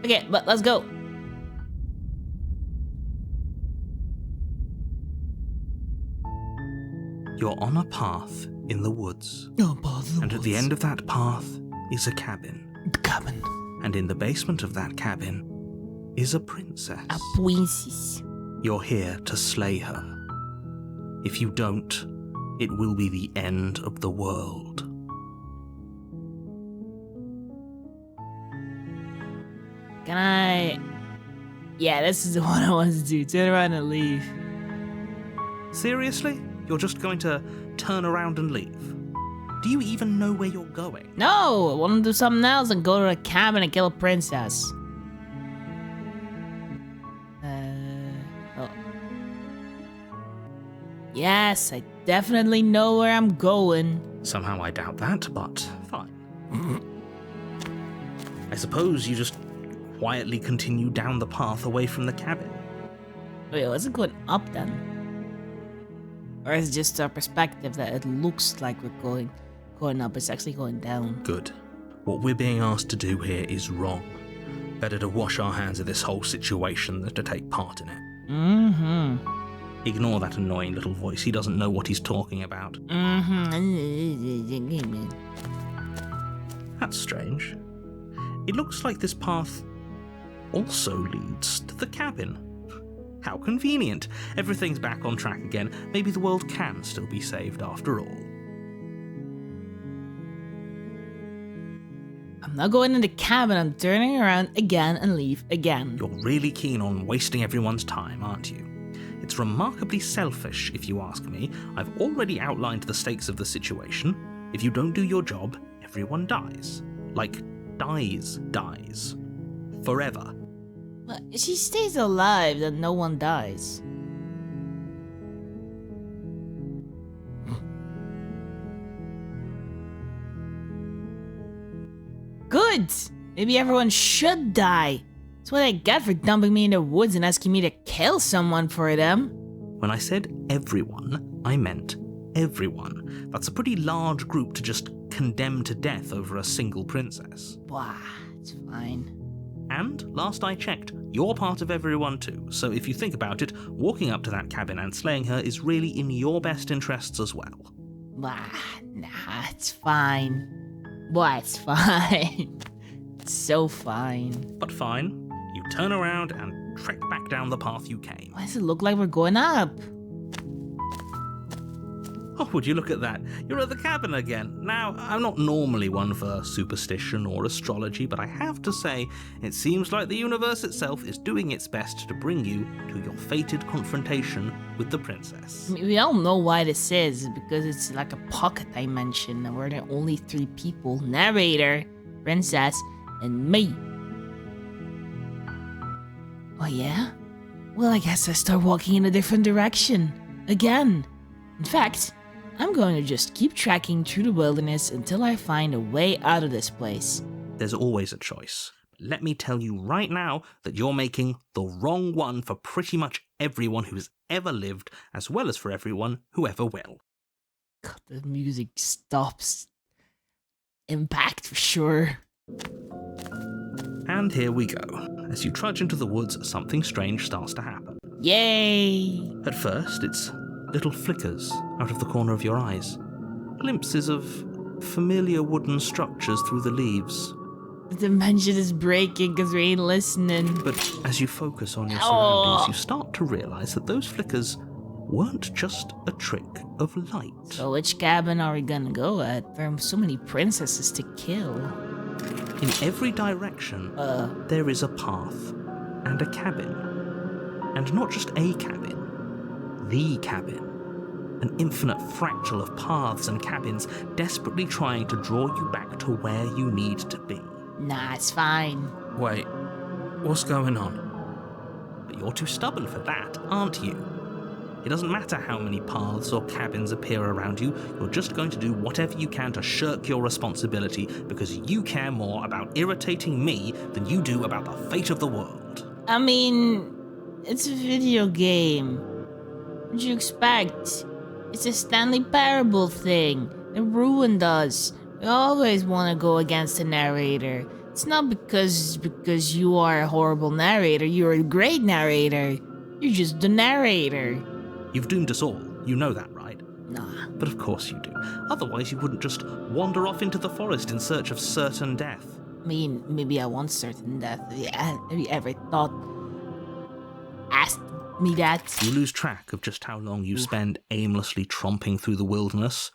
Okay, but let's go. You're on a path in the woods. And at the end of that path is a cabin. The cabin. And in the basement of that cabin is a princess. A princess. You're here to slay her. If you don't, it will be the end of the world. Can I... Yeah, this is the one I want to do. Turn around and leave. Seriously? You're just going to turn around and leave? Do you even know where you're going? No, I want to do something else and go to a cabin and kill a princess. Oh. Yes, I definitely know where I'm going. Somehow I doubt that, but fine. I suppose you just quietly continue down the path away from the cabin. Wait, was it going up then? Or is it just our perspective that it looks like we're going up, it's actually going down? Good. What we're being asked to do here is wrong. Better to wash our hands of this whole situation than to take part in it. Mm-hmm. Ignore that annoying little voice. He doesn't know what he's talking about. Mm-hmm. That's strange. It looks like this path also leads to the cabin. How convenient. Everything's back on track again. Maybe the world can still be saved after all. I'm not going in the cabin, I'm turning around again and leave again. You're really keen on wasting everyone's time, aren't you? It's remarkably selfish, if you ask me. I've already outlined the stakes of the situation. If you don't do your job, everyone dies. Like, dies. Forever. But if she stays alive, then no one dies. Good! Maybe everyone should die. That's what I get for dumping me in the woods and asking me to kill someone for them. When I said everyone, I meant everyone. That's a pretty large group to just condemn to death over a single princess. Wah, it's fine. And, last I checked, you're part of everyone too, so if you think about it, walking up to that cabin and slaying her is really in your best interests as well. Nah, it's fine. Why, it's fine. It's so fine. But fine, you turn around and trek back down the path you came. Why does it look like we're going up? Oh, would you look at that? You're at the cabin again. Now, I'm not normally one for superstition or astrology, but I have to say, it seems like the universe itself is doing its best to bring you to your fated confrontation with the princess. I mean, we all know why this is, because it's like a pocket dimension, and we're the only three people, narrator, princess, and me. Oh yeah? Well, I guess I start walking in a different direction. Again. In fact, I'm going to just keep trekking through the wilderness until I find a way out of this place. There's always a choice. Let me tell you right now that you're making the wrong one for pretty much everyone who's ever lived, as well as for everyone who ever will. God, the music stops. Impact for sure. And here we go. As you trudge into the woods, something strange starts to happen. Yay! At first, it's little flickers out of the corner of your eyes. Glimpses of familiar wooden structures through the leaves. The dimension is breaking because we ain't listening. But as you focus on your surroundings, you start to realize that those flickers weren't just a trick of light. So which cabin are we gonna go at? There are so many princesses to kill. In every direction, there is a path and a cabin. And not just a cabin. The cabin. An infinite fractal of paths and cabins desperately trying to draw you back to where you need to be. Nah, it's fine. Wait, what's going on? But you're too stubborn for that, aren't you? It doesn't matter how many paths or cabins appear around you, you're just going to do whatever you can to shirk your responsibility because you care more about irritating me than you do about the fate of the world. I mean, it's a video game. What'd you expect? It's a Stanley Parable thing. It ruined us. We always want to go against the narrator. It's not because you are a horrible narrator. You're a great narrator. You're just the narrator. You've doomed us all. You know that, right? Nah. But of course you do. Otherwise you wouldn't just wander off into the forest in search of certain death. I mean, maybe I want certain death. Have you ever asked me that? You lose track of just how long you spend aimlessly tromping through the wilderness.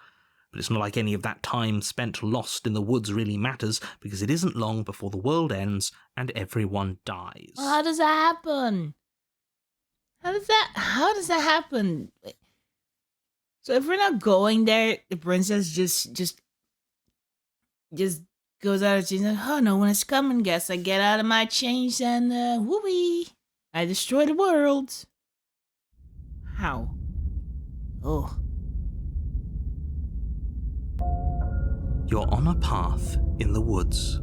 But it's not like any of that time spent lost in the woods really matters, because it isn't long before the world ends and everyone dies. Well, how does that happen? How does that happen? So if we're not going there, the princess just goes out of chains. Like, oh, no one is coming. Guess I get out of my chains and whoopee, I destroy the world. How? Oh. You're on a path in the woods,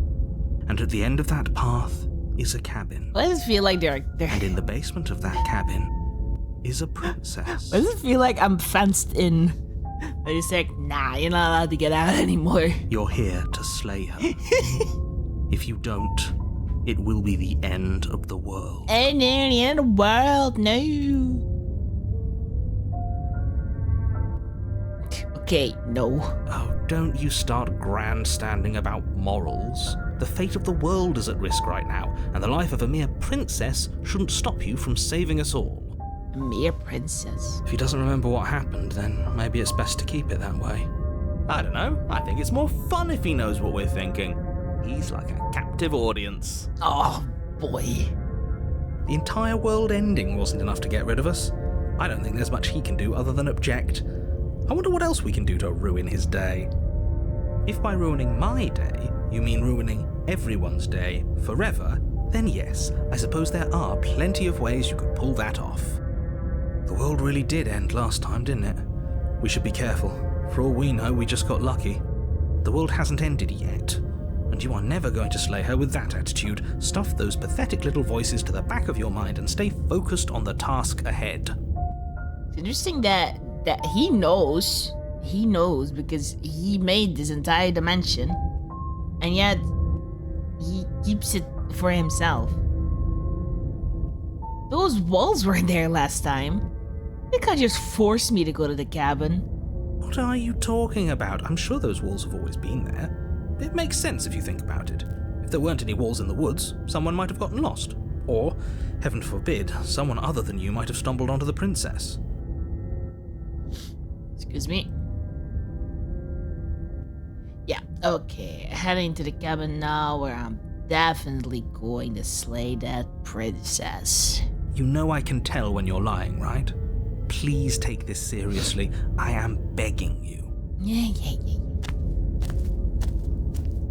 and at the end of that path is a cabin. Why does it feel like they're And in the basement of that cabin is a princess. Why does it feel like I'm fenced in? They just like, nah, you're not allowed to get out anymore. You're here to slay her. If you don't, it will be the end of the world. And then the end of the world, no. Okay, no. Oh, don't you start grandstanding about morals. The fate of the world is at risk right now, and the life of a mere princess shouldn't stop you from saving us all. A mere princess. If he doesn't remember what happened, then maybe it's best to keep it that way. I don't know. I think it's more fun if he knows what we're thinking. He's like a captive audience. Oh, boy. The entire world ending wasn't enough to get rid of us. I don't think there's much he can do other than object. I wonder what else we can do to ruin his day. If by ruining my day, you mean ruining everyone's day forever, then yes, I suppose there are plenty of ways you could pull that off. The world really did end last time, didn't it? We should be careful. For all we know, we just got lucky. The world hasn't ended yet, and you are never going to slay her with that attitude. Stuff those pathetic little voices to the back of your mind and stay focused on the task ahead. It's interesting that he knows. He knows because he made this entire dimension, and yet he keeps it for himself. Those walls weren't there last time. They can't just force me to go to the cabin. What are you talking about? I'm sure those walls have always been there. It makes sense if you think about it. If there weren't any walls in the woods, someone might have gotten lost. Or, heaven forbid, someone other than you might have stumbled onto the princess. Excuse me. Yeah, okay. Heading to the cabin now, where I'm definitely going to slay that princess. You know I can tell when you're lying, right? Please take this seriously. I am begging you. Yeah.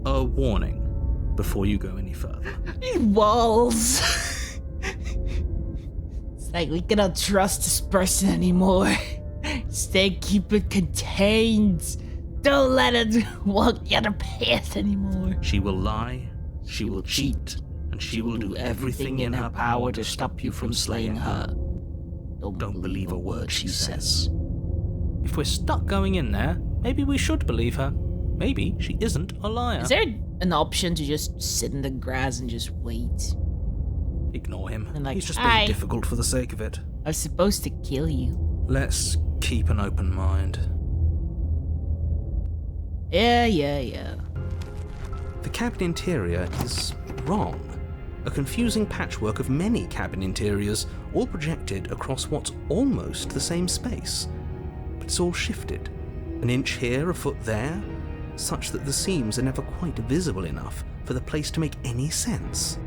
A warning before you go any further. These walls. It's like we cannot trust this person anymore. Keep it contained. Don't let it walk the other path anymore. She will lie, she will cheat, and she will do everything in her power to stop you from slaying her. Don't believe a word she says. If we're stuck going in there, maybe we should believe her. Maybe she isn't a liar. Is there an option to just sit in the grass and just wait? Ignore him. And like, he's just being difficult for the sake of it. I was supposed to kill you. Let's keep an open mind. Yeah. The cabin interior is wrong. A confusing patchwork of many cabin interiors, all projected across what's almost the same space. But it's all shifted. An inch here, a foot there, such that the seams are never quite visible enough for the place to make any sense.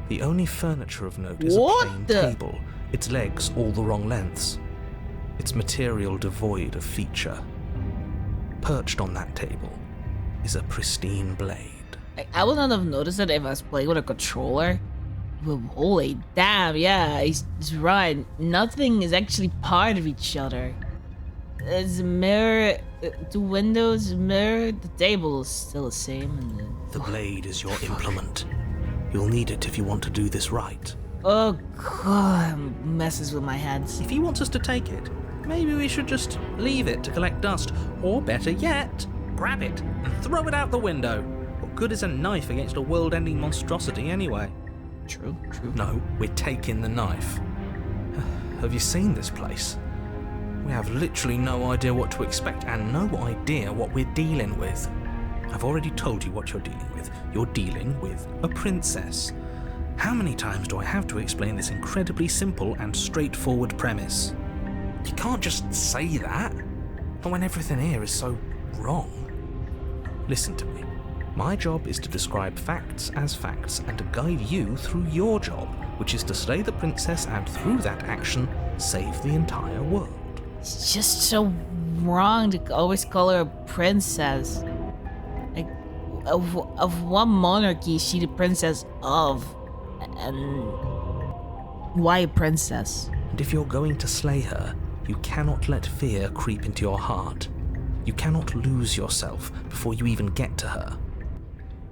The only furniture of note is a plain table, its legs all the wrong lengths. Its material devoid of feature. Perched on that table is a pristine blade. I would not have noticed that if I was playing with a controller. Well, holy damn, yeah, he's right. Nothing is actually part of each other. There's a mirror, two windows, a mirror, the table is still the same. And the blade is your implement. You'll need it if you want to do this right. Oh god, it messes with my head. If he wants us to take it, maybe we should just leave it to collect dust. Or better yet, grab it and throw it out the window. What good is a knife against a world-ending monstrosity anyway? True. No, we're taking the knife. Have you seen this place? We have literally no idea what to expect and no idea what we're dealing with. I've already told you what you're dealing with. You're dealing with a princess. How many times do I have to explain this incredibly simple and straightforward premise? You can't just say that, but when everything here is so wrong. Listen to me. My job is to describe facts as facts and to guide you through your job, which is to slay the princess and through that action, save the entire world. It's just so wrong to always call her a princess. Like, of what monarchy is she the princess of? And why a princess? And if you're going to slay her, you cannot let fear creep into your heart. You cannot lose yourself before you even get to her.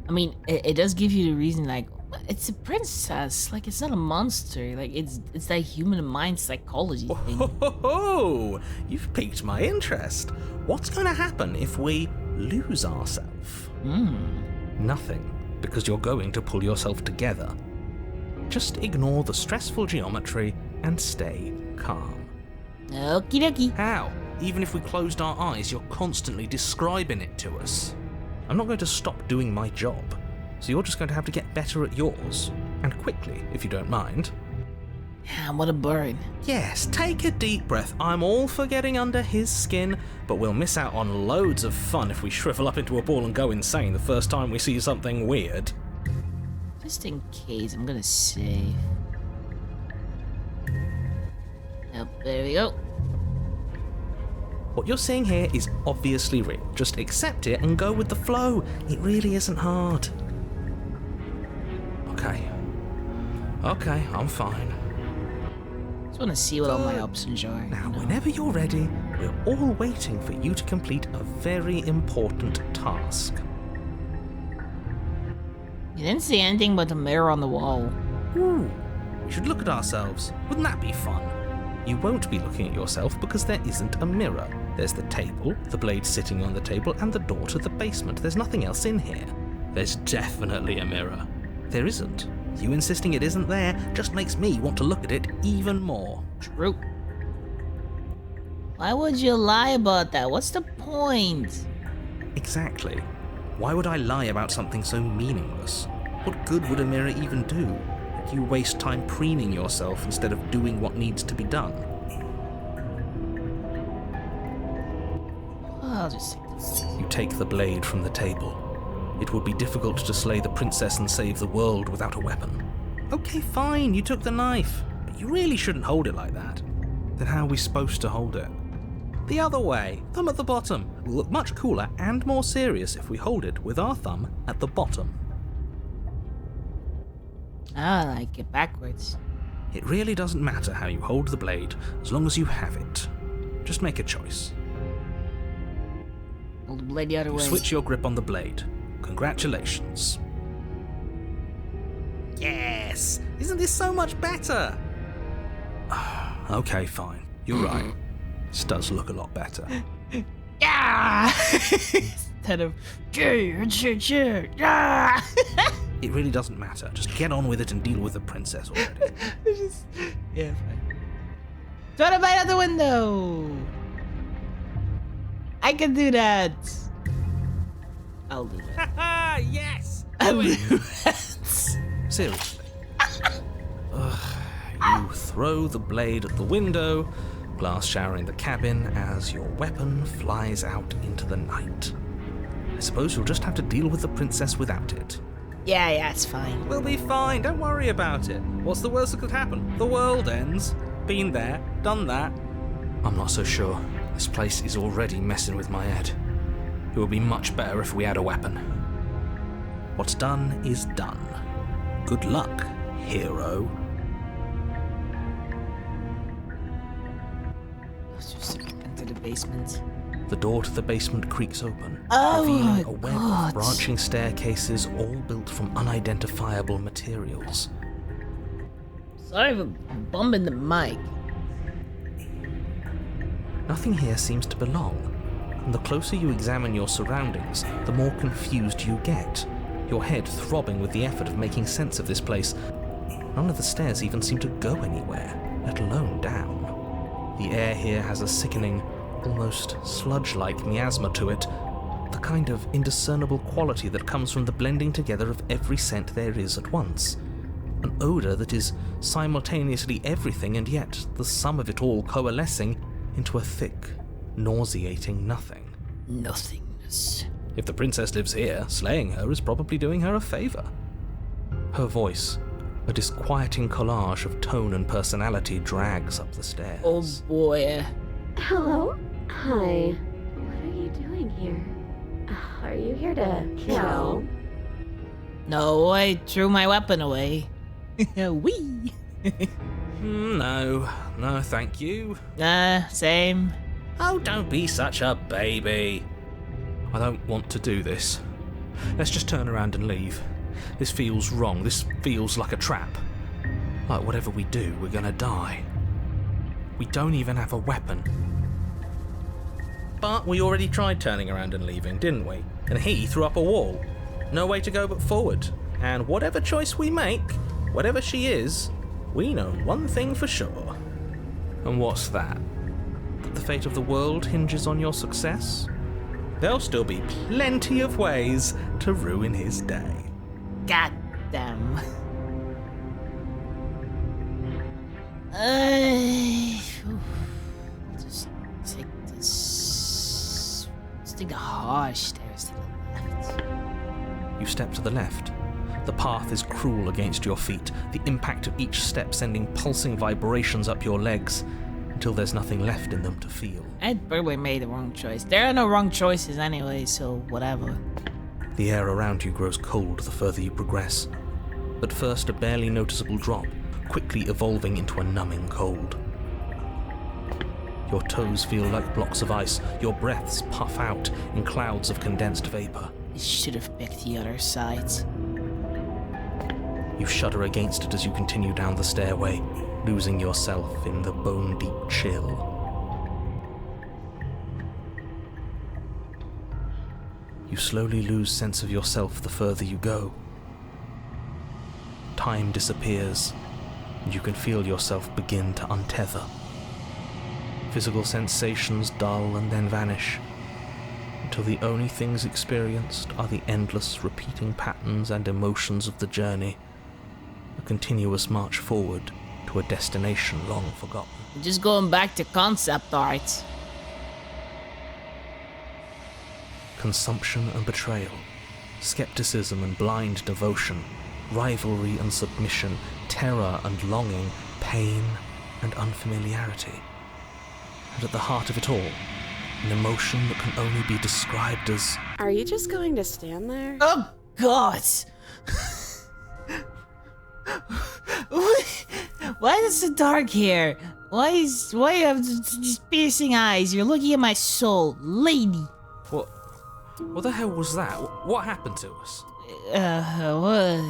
I mean, it does give you the reason, like, it's a princess. Like, it's not a monster. Like, it's that human mind psychology thing. Oh, you've piqued my interest. What's going to happen if we lose ourselves? Nothing, because you're going to pull yourself together. Just ignore the stressful geometry and stay calm. Okie dokie. How? Even if we closed our eyes, you're constantly describing it to us. I'm not going to stop doing my job, so you're just going to have to get better at yours. And quickly, if you don't mind. What a burn. Yes, take a deep breath. I'm all for getting under his skin, but we'll miss out on loads of fun if we shrivel up into a ball and go insane the first time we see something weird. Just in case, I'm gonna save. Yep, there we go. What you're seeing here is obviously real. Just accept it and go with the flow. It really isn't hard. Okay, I'm fine. Just wanna see what all my options are. Now, whenever you're ready, we're all waiting for you to complete a very important task. You didn't see anything but the mirror on the wall. Ooh, we should look at ourselves. Wouldn't that be fun? You won't be looking at yourself because there isn't a mirror. There's the table, the blade sitting on the table, and the door to the basement. There's nothing else in here. There's definitely a mirror. There isn't. You insisting it isn't there just makes me want to look at it even more. True. Why would you lie about that? What's the point? Exactly. Why would I lie about something so meaningless? What good would a mirror even do? That you waste time preening yourself instead of doing what needs to be done. I'll just take this. You take the blade from the table. It would be difficult to slay the princess and save the world without a weapon. Okay, fine, you took the knife, but you really shouldn't hold it like that. Then how are we supposed to hold it? The other way, thumb at the bottom. Will look much cooler and more serious if we hold it with our thumb at the bottom. I like it backwards. It really doesn't matter how you hold the blade, as long as you have it. Just make a choice. Hold the blade the other way. Switch your grip on the blade. Congratulations. Yes! Isn't this so much better? Okay, fine. You're right. This does look a lot better. Yeah! Instead of yeah! It really doesn't matter. Just get on with it and deal with the princess already. Yeah, fine. Throw the blade out the window! I can do that! I'll do that. Yes! I'll do that. Seriously. You throw the blade at the window, glass showering the cabin as your weapon flies out into the night. I suppose you'll just have to deal with the princess without it. Yeah, it's fine. We'll be fine, don't worry about it. What's the worst that could happen? The world ends. Been there, done that. I'm not so sure. This place is already messing with my head. It would be much better if we had a weapon. What's done is done. Good luck, hero. Let's just enter the basement. The door to the basement creaks open, Oh revealing my a web God. of branching staircases all built from unidentifiable materials. Sorry for bumping the mic. Nothing here seems to belong, and the closer you examine your surroundings, the more confused you get. your head throbbing with the effort of making sense of this place. None of the stairs even seem to go anywhere, let alone down. The air here has a sickening, almost sludge-like miasma to it, the kind of indiscernible quality that comes from the blending together of every scent there is at once. An odour that is simultaneously everything and yet the sum of it all coalescing into a thick, nauseating nothing. Nothingness. If the princess lives here, slaying her is probably doing her a favour. Her voice, a disquieting collage of tone and personality, drags up the stairs. Oh boy. Hello? Hi. What are you doing here? Are you here to kill? No, I threw my weapon away. Wee. No, thank you. Same. Oh, don't be such a baby. I don't want to do this. Let's just turn around and leave. This feels wrong. This feels like a trap. Like whatever we do, we're gonna die. We don't even have a weapon. But we already tried turning around and leaving, didn't we? And he threw up a wall. No way to go but forward. And whatever choice we make, whatever she is, we know one thing for sure. And what's that? That the fate of the world hinges on your success? There'll still be plenty of ways to ruin his day. God damn. Just take this. Let's take the harsh stairs to the left. You step to the left. The path is cruel against your feet, the impact of each step sending pulsing vibrations up your legs until there's nothing left in them to feel. I probably made the wrong choice. There are no wrong choices anyway, so whatever. The air around you grows cold the further you progress. At first a barely noticeable drop, quickly evolving into a numbing cold. Your toes feel like blocks of ice, your breaths puff out in clouds of condensed vapor. I should have picked the other side. You shudder against it as you continue down the stairway, losing yourself in the bone-deep chill. You slowly lose sense of yourself the further you go. Time disappears, and you can feel yourself begin to untether. Physical sensations dull and then vanish, until the only things experienced are the endless repeating patterns and emotions of the journey, a continuous march forward to a destination long forgotten. Just going back to concept art. Consumption and betrayal, skepticism and blind devotion, rivalry and submission, terror and longing, pain and unfamiliarity. And at the heart of it all, an emotion that can only be described as... Are you just going to stand there? Oh, God! Why is it so dark here? Why you have these piercing eyes? You're looking at my soul, lady. What the hell was that? What happened to us? What?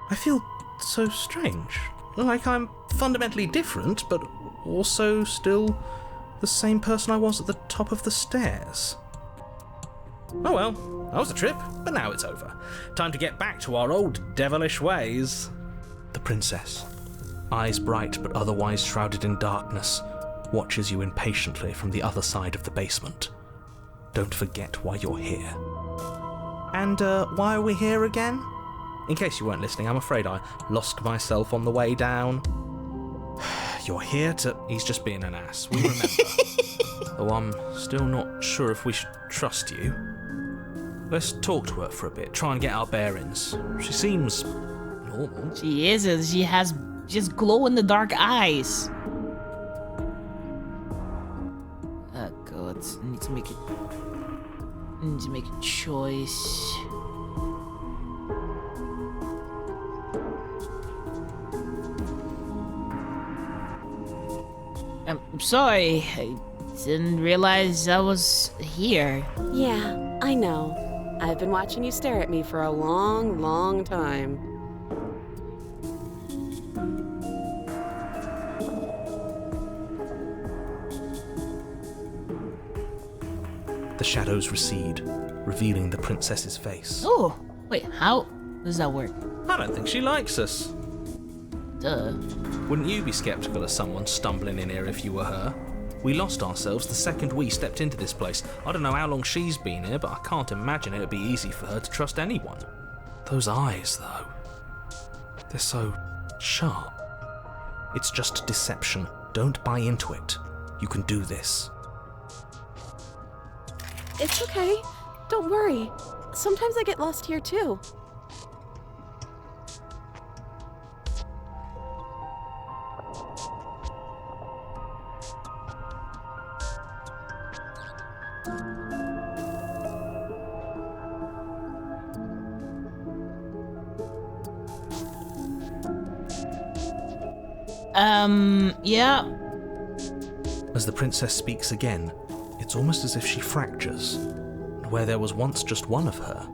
I feel so strange. Like I'm fundamentally different, but also still the same person I was at the top of the stairs. Oh well, that was a trip, but now it's over. Time to get back to our old devilish ways. The princess, eyes bright but otherwise shrouded in darkness, watches you impatiently from the other side of the basement. Don't forget why you're here. And why are we here again? In case you weren't listening, I'm afraid I lost myself on the way down. You're here to... He's just being an ass, we remember. Though I'm still not sure if we should trust you. Let's talk to her for a bit, try and get our bearings. She seems normal. She isn't. She has just glow-in-the-dark eyes. Oh, God. I need to make a choice. I'm sorry. I didn't realize I was here. Yeah, I know. I've been watching you stare at me for a long, long time. The shadows recede, revealing the princess's face. Oh, wait, how does that work? I don't think she likes us. Duh. Wouldn't you be skeptical of someone stumbling in here if you were her? We lost ourselves the second we stepped into this place. I don't know how long she's been here, but I can't imagine it would be easy for her to trust anyone. Those eyes, though. They're so sharp. It's just deception. Don't buy into it. You can do this. It's okay. Don't worry. Sometimes I get lost here too. Yeah. As the princess speaks again, it's almost as if she fractures. And where there was once just one of her,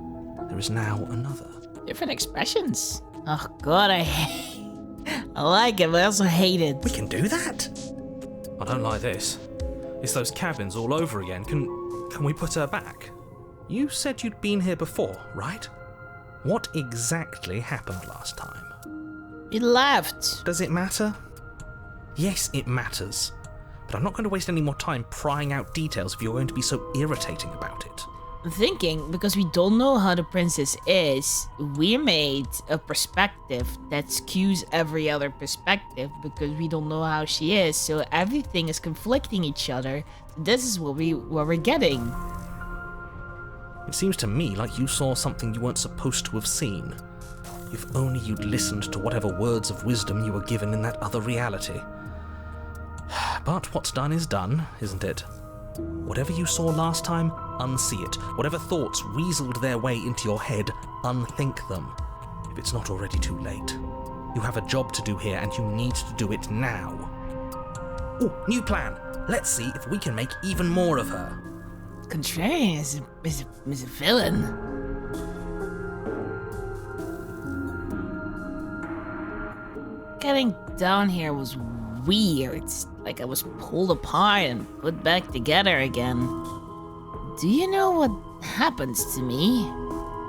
there is now another. Different expressions. Oh god, I like it, but I also hate it. We can do that? I don't like this. It's those cabins all over again. Can we put her back? You said you'd been here before, right? What exactly happened last time? You left. Does it matter? Yes, it matters. But I'm not going to waste any more time prying out details if you're going to be so irritating about it. I'm thinking, because we don't know how the princess is, we made a perspective that skews every other perspective because we don't know how she is, so everything is conflicting each other. This is what we're getting. It seems to me like you saw something you weren't supposed to have seen. If only you'd listened to whatever words of wisdom you were given in that other reality. But what's done is done, isn't it? Whatever you saw last time, unsee it. Whatever thoughts weaseled their way into your head, unthink them. If it's not already too late. You have a job to do here, and you need to do it now. Ooh, new plan. Let's see if we can make even more of her. Contrarian is a villain. Getting down here was weird. Like I was pulled apart and put back together again. Do you know what happens to me?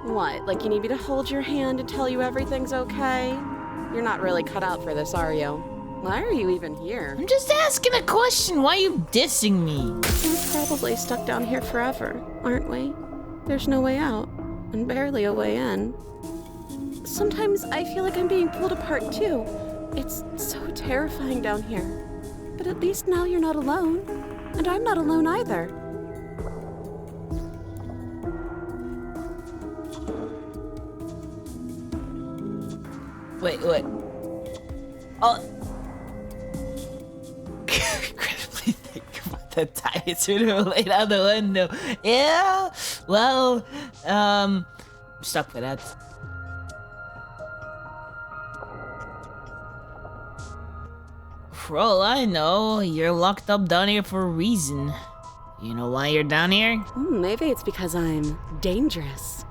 What, like you need me to hold your hand and tell you everything's okay? You're not really cut out for this, are you? Why are you even here? I'm just asking a question. Why are you dissing me? We're probably stuck down here forever, aren't we? There's no way out, and barely a way in. Sometimes I feel like I'm being pulled apart too. It's so terrifying down here. But at least now you're not alone. And I'm not alone either. Wait. Oh. Incredibly think about that tiny tutor laid out the window. Yeah, well, I'm stuck with that. For all I know, you're locked up down here for a reason. You know why you're down here? Maybe it's because I'm dangerous.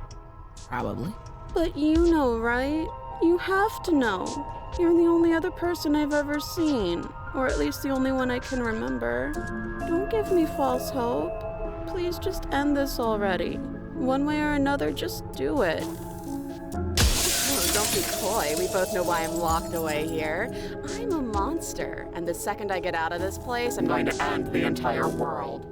Probably. But you know, right? You have to know. You're the only other person I've ever seen. Or at least the only one I can remember. Don't give me false hope. Please just end this already. One way or another, just do it. Oh, don't be coy. We both know why I'm locked away here. I'm a monster. And the second I get out of this place, I'm going to end the entire world.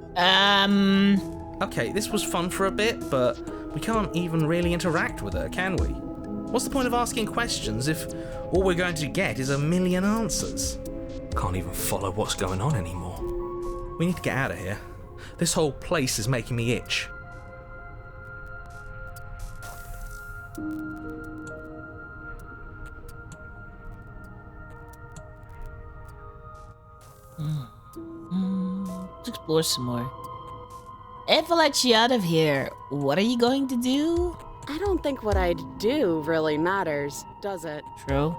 Okay, this was fun for a bit, but we can't even really interact with her, can we? What's the point of asking questions if all we're going to get is a million answers? Can't even follow what's going on anymore. We need to get out of here. This whole place is making me itch. Let's explore some more. If I let you out of here, what are you going to do? I don't think what I'd do really matters, does it? True.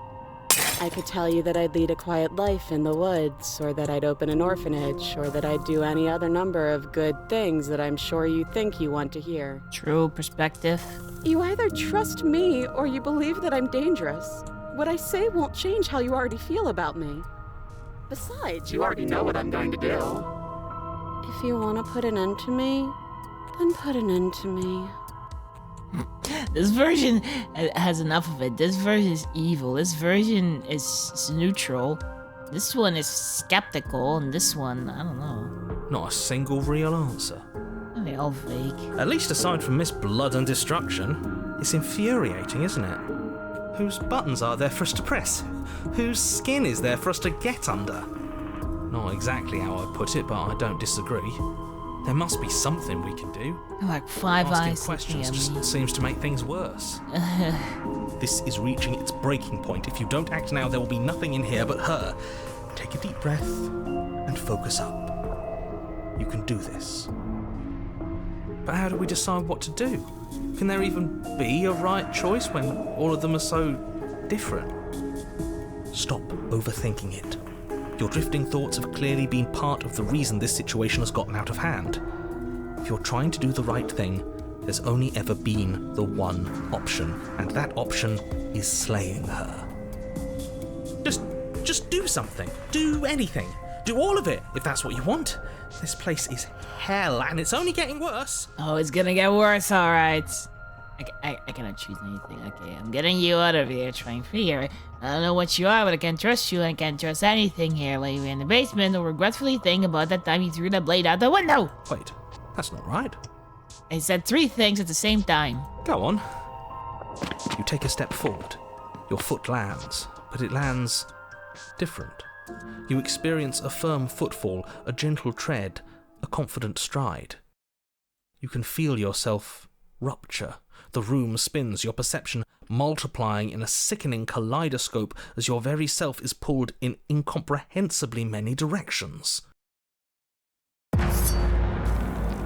I could tell you that I'd lead a quiet life in the woods, or that I'd open an orphanage, or that I'd do any other number of good things that I'm sure you think you want to hear. True perspective. You either trust me, or you believe that I'm dangerous. What I say won't change how you already feel about me. Besides, you already know what I'm going to do. If you want to put an end to me, then put an end to me. This version has enough of it. This version is evil. This version is neutral. This one is skeptical, and this one, I don't know. Not a single real answer. They're all fake. At least aside from Miss Blood and Destruction, it's infuriating, isn't it? Whose buttons are there for us to press? Whose skin is there for us to get under? Not exactly how I put it, but I don't disagree. There must be something we can do. Like five Asking eyes. questions just seems to make things worse. This is reaching its breaking point. If you don't act now, there will be nothing in here but her. Take a deep breath and focus up. You can do this. But how do we decide what to do? Can there even be a right choice when all of them are so different? Stop overthinking it. Your drifting thoughts have clearly been part of the reason this situation has gotten out of hand. If you're trying to do the right thing, there's only ever been the one option, and that option is slaying her. Just do something. Do anything. Do all of it, if that's what you want. This place is hell, and it's only getting worse. Oh, it's gonna get worse, alright. I cannot choose anything. Okay, I'm getting you out of here, trying free here. I don't know what you are, but I can't trust you, and I can't trust anything here. Like, you're in the basement, or regretfully think about that time you threw the blade out the window. Wait, that's not right. I said 3 things at the same time. Go on. You take a step forward. Your foot lands, but it lands different. You experience a firm footfall, a gentle tread, a confident stride. You can feel yourself rupture. The room spins, your perception multiplying in a sickening kaleidoscope as your very self is pulled in incomprehensibly many directions. You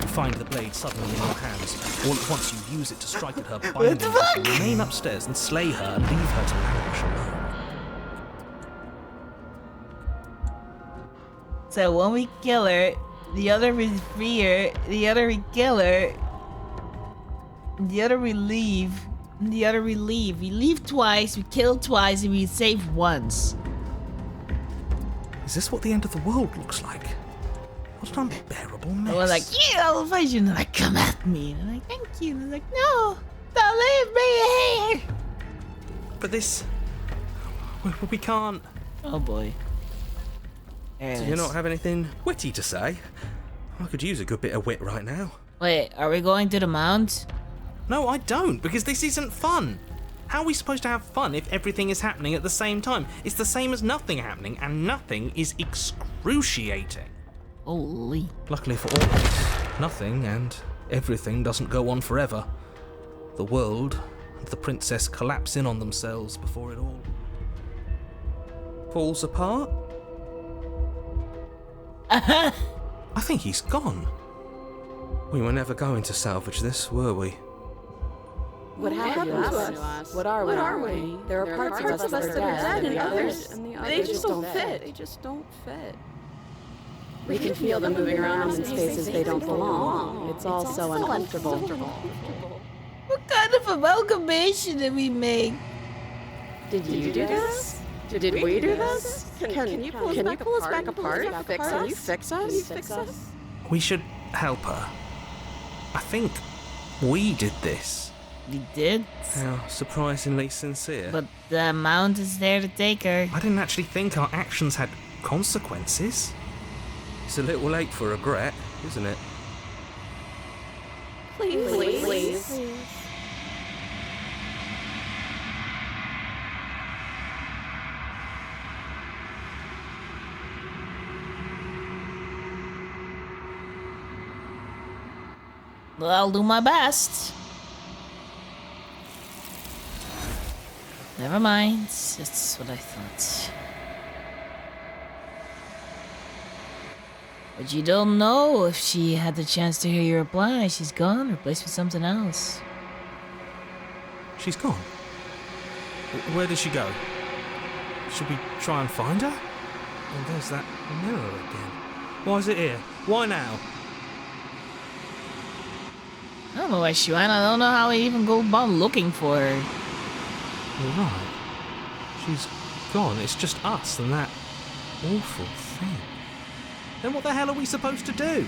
find the blade suddenly in your hands. All at once you use it to strike at her, binding her to remain upstairs and slay her and leave her to languish alone. So when we kill her, the other we free her, the other we kill her, the other we leave, and the other we leave. We leave twice, we kill twice, and we save once. Is this what the end of the world looks like? What an unbearable mess. And we're like, yeah, I'll fight you. And they're like, come at me. And I'm like, thank you. And they're like, no, don't leave me here. But this... we can't... Oh boy. Do you not have anything witty to say? I could use a good bit of wit right now. Wait, are we going to the mount? No, I don't, because this isn't fun. How are we supposed to have fun if everything is happening at the same time? It's the same as nothing happening, and nothing is excruciating. Holy. Luckily for all of us, nothing and everything doesn't go on forever. The world and the princess collapse in on themselves before it all falls apart. I think he's gone. We were never going to salvage this, were we? What happened to us? What are we? There are parts of us that are dead, and others, they just don't fit. They just don't fit. We can feel them moving around in spaces they don't belong. It's all so uncomfortable. What kind of amalgamation did we make? Did you do this? Did we do this? Can you pull us back apart? Can you fix us? We should help her. I think we did this. We did? How surprisingly sincere. But the mount is there to take her. I didn't actually think our actions had consequences. It's a little late for regret, isn't it? Please. Well, I'll do my best. Never mind. That's what I thought. But you don't know if she had the chance to hear your reply. She's gone, replaced with something else. She's gone. Where did she go? Should we try and find her? And there's that mirror again. Why is it here? Why now? I don't know where she went. I don't know how we even go about looking for her. You're right. She's gone. It's just us and that awful thing. Then what the hell are we supposed to do?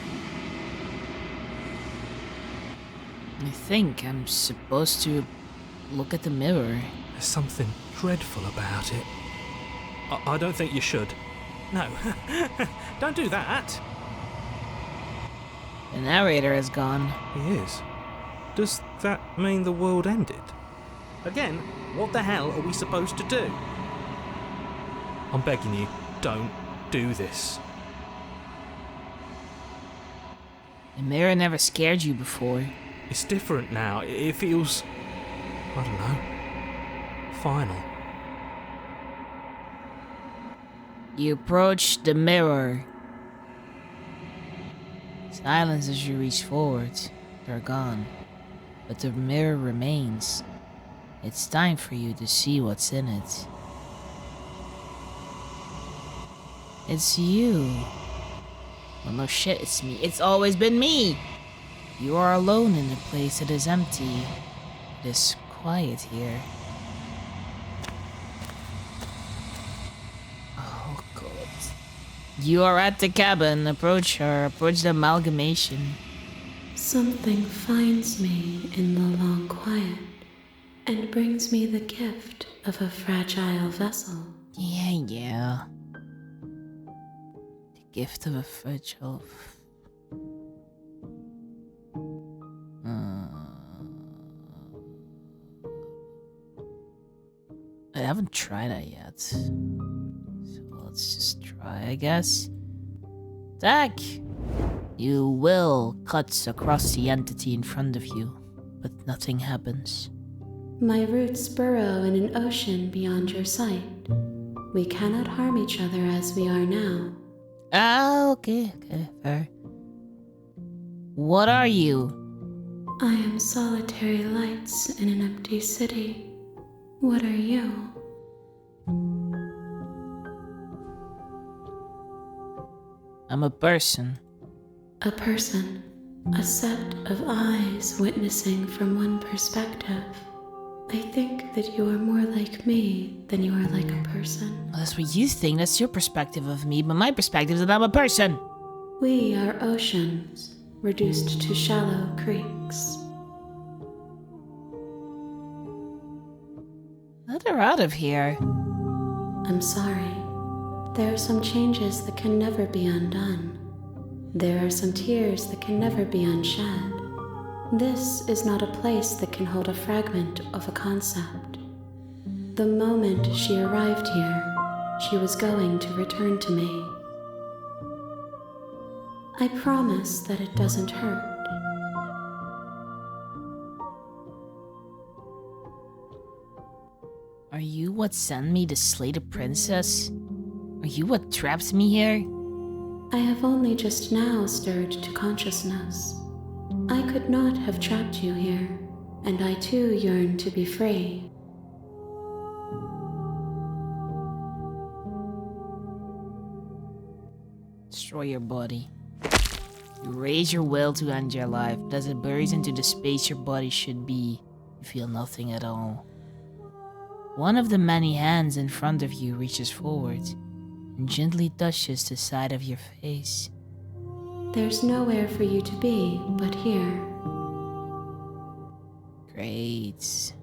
I think I'm supposed to look at the mirror. There's something dreadful about it. I don't think you should. No, don't do that. The narrator is gone. He is. Does that mean the world ended? Again, what the hell are we supposed to do? I'm begging you, don't do this. The mirror never scared you before. It's different now. It feels... I don't know. Final. You approach the mirror. Silence as you reach forward. They're gone. But the mirror remains. It's time for you to see what's in it. It's you. Well, no shit, it's me. It's always been me! You are alone in a place that is empty. It is quiet here. Oh, God. You are at the cabin. Approach her. Approach the amalgamation. Something finds me in the long quiet and brings me the gift of a fragile vessel. Yeah. The gift of a fragile... I haven't tried that yet. So let's just try, I guess. Attack! You will cuts across the entity in front of you, but nothing happens. My roots burrow in an ocean beyond your sight. We cannot harm each other as we are now. Ah, okay, fair. What are you? I am solitary lights in an empty city. What are you? I'm a person. A person. A set of eyes witnessing from one perspective. I think that you are more like me than you are like a person. Well, that's what you think. That's your perspective of me, but my perspective is that I'm a person. We are oceans, reduced to shallow creeks. Let her out of here. I'm sorry. There are some changes that can never be undone. There are some tears that can never be unshed. This is not a place that can hold a fragment of a concept. The moment she arrived here, she was going to return to me. I promise that it doesn't hurt. Are you what sent me to slay the princess? Are you what trapped me here? I have only just now stirred to consciousness. I could not have trapped you here, and I too yearn to be free. Destroy your body. You raise your will to end your life, but as it buries into the space your body should be, you feel nothing at all. One of the many hands in front of you reaches forward and gently touches the side of your face. There's nowhere for you to be but here. Great.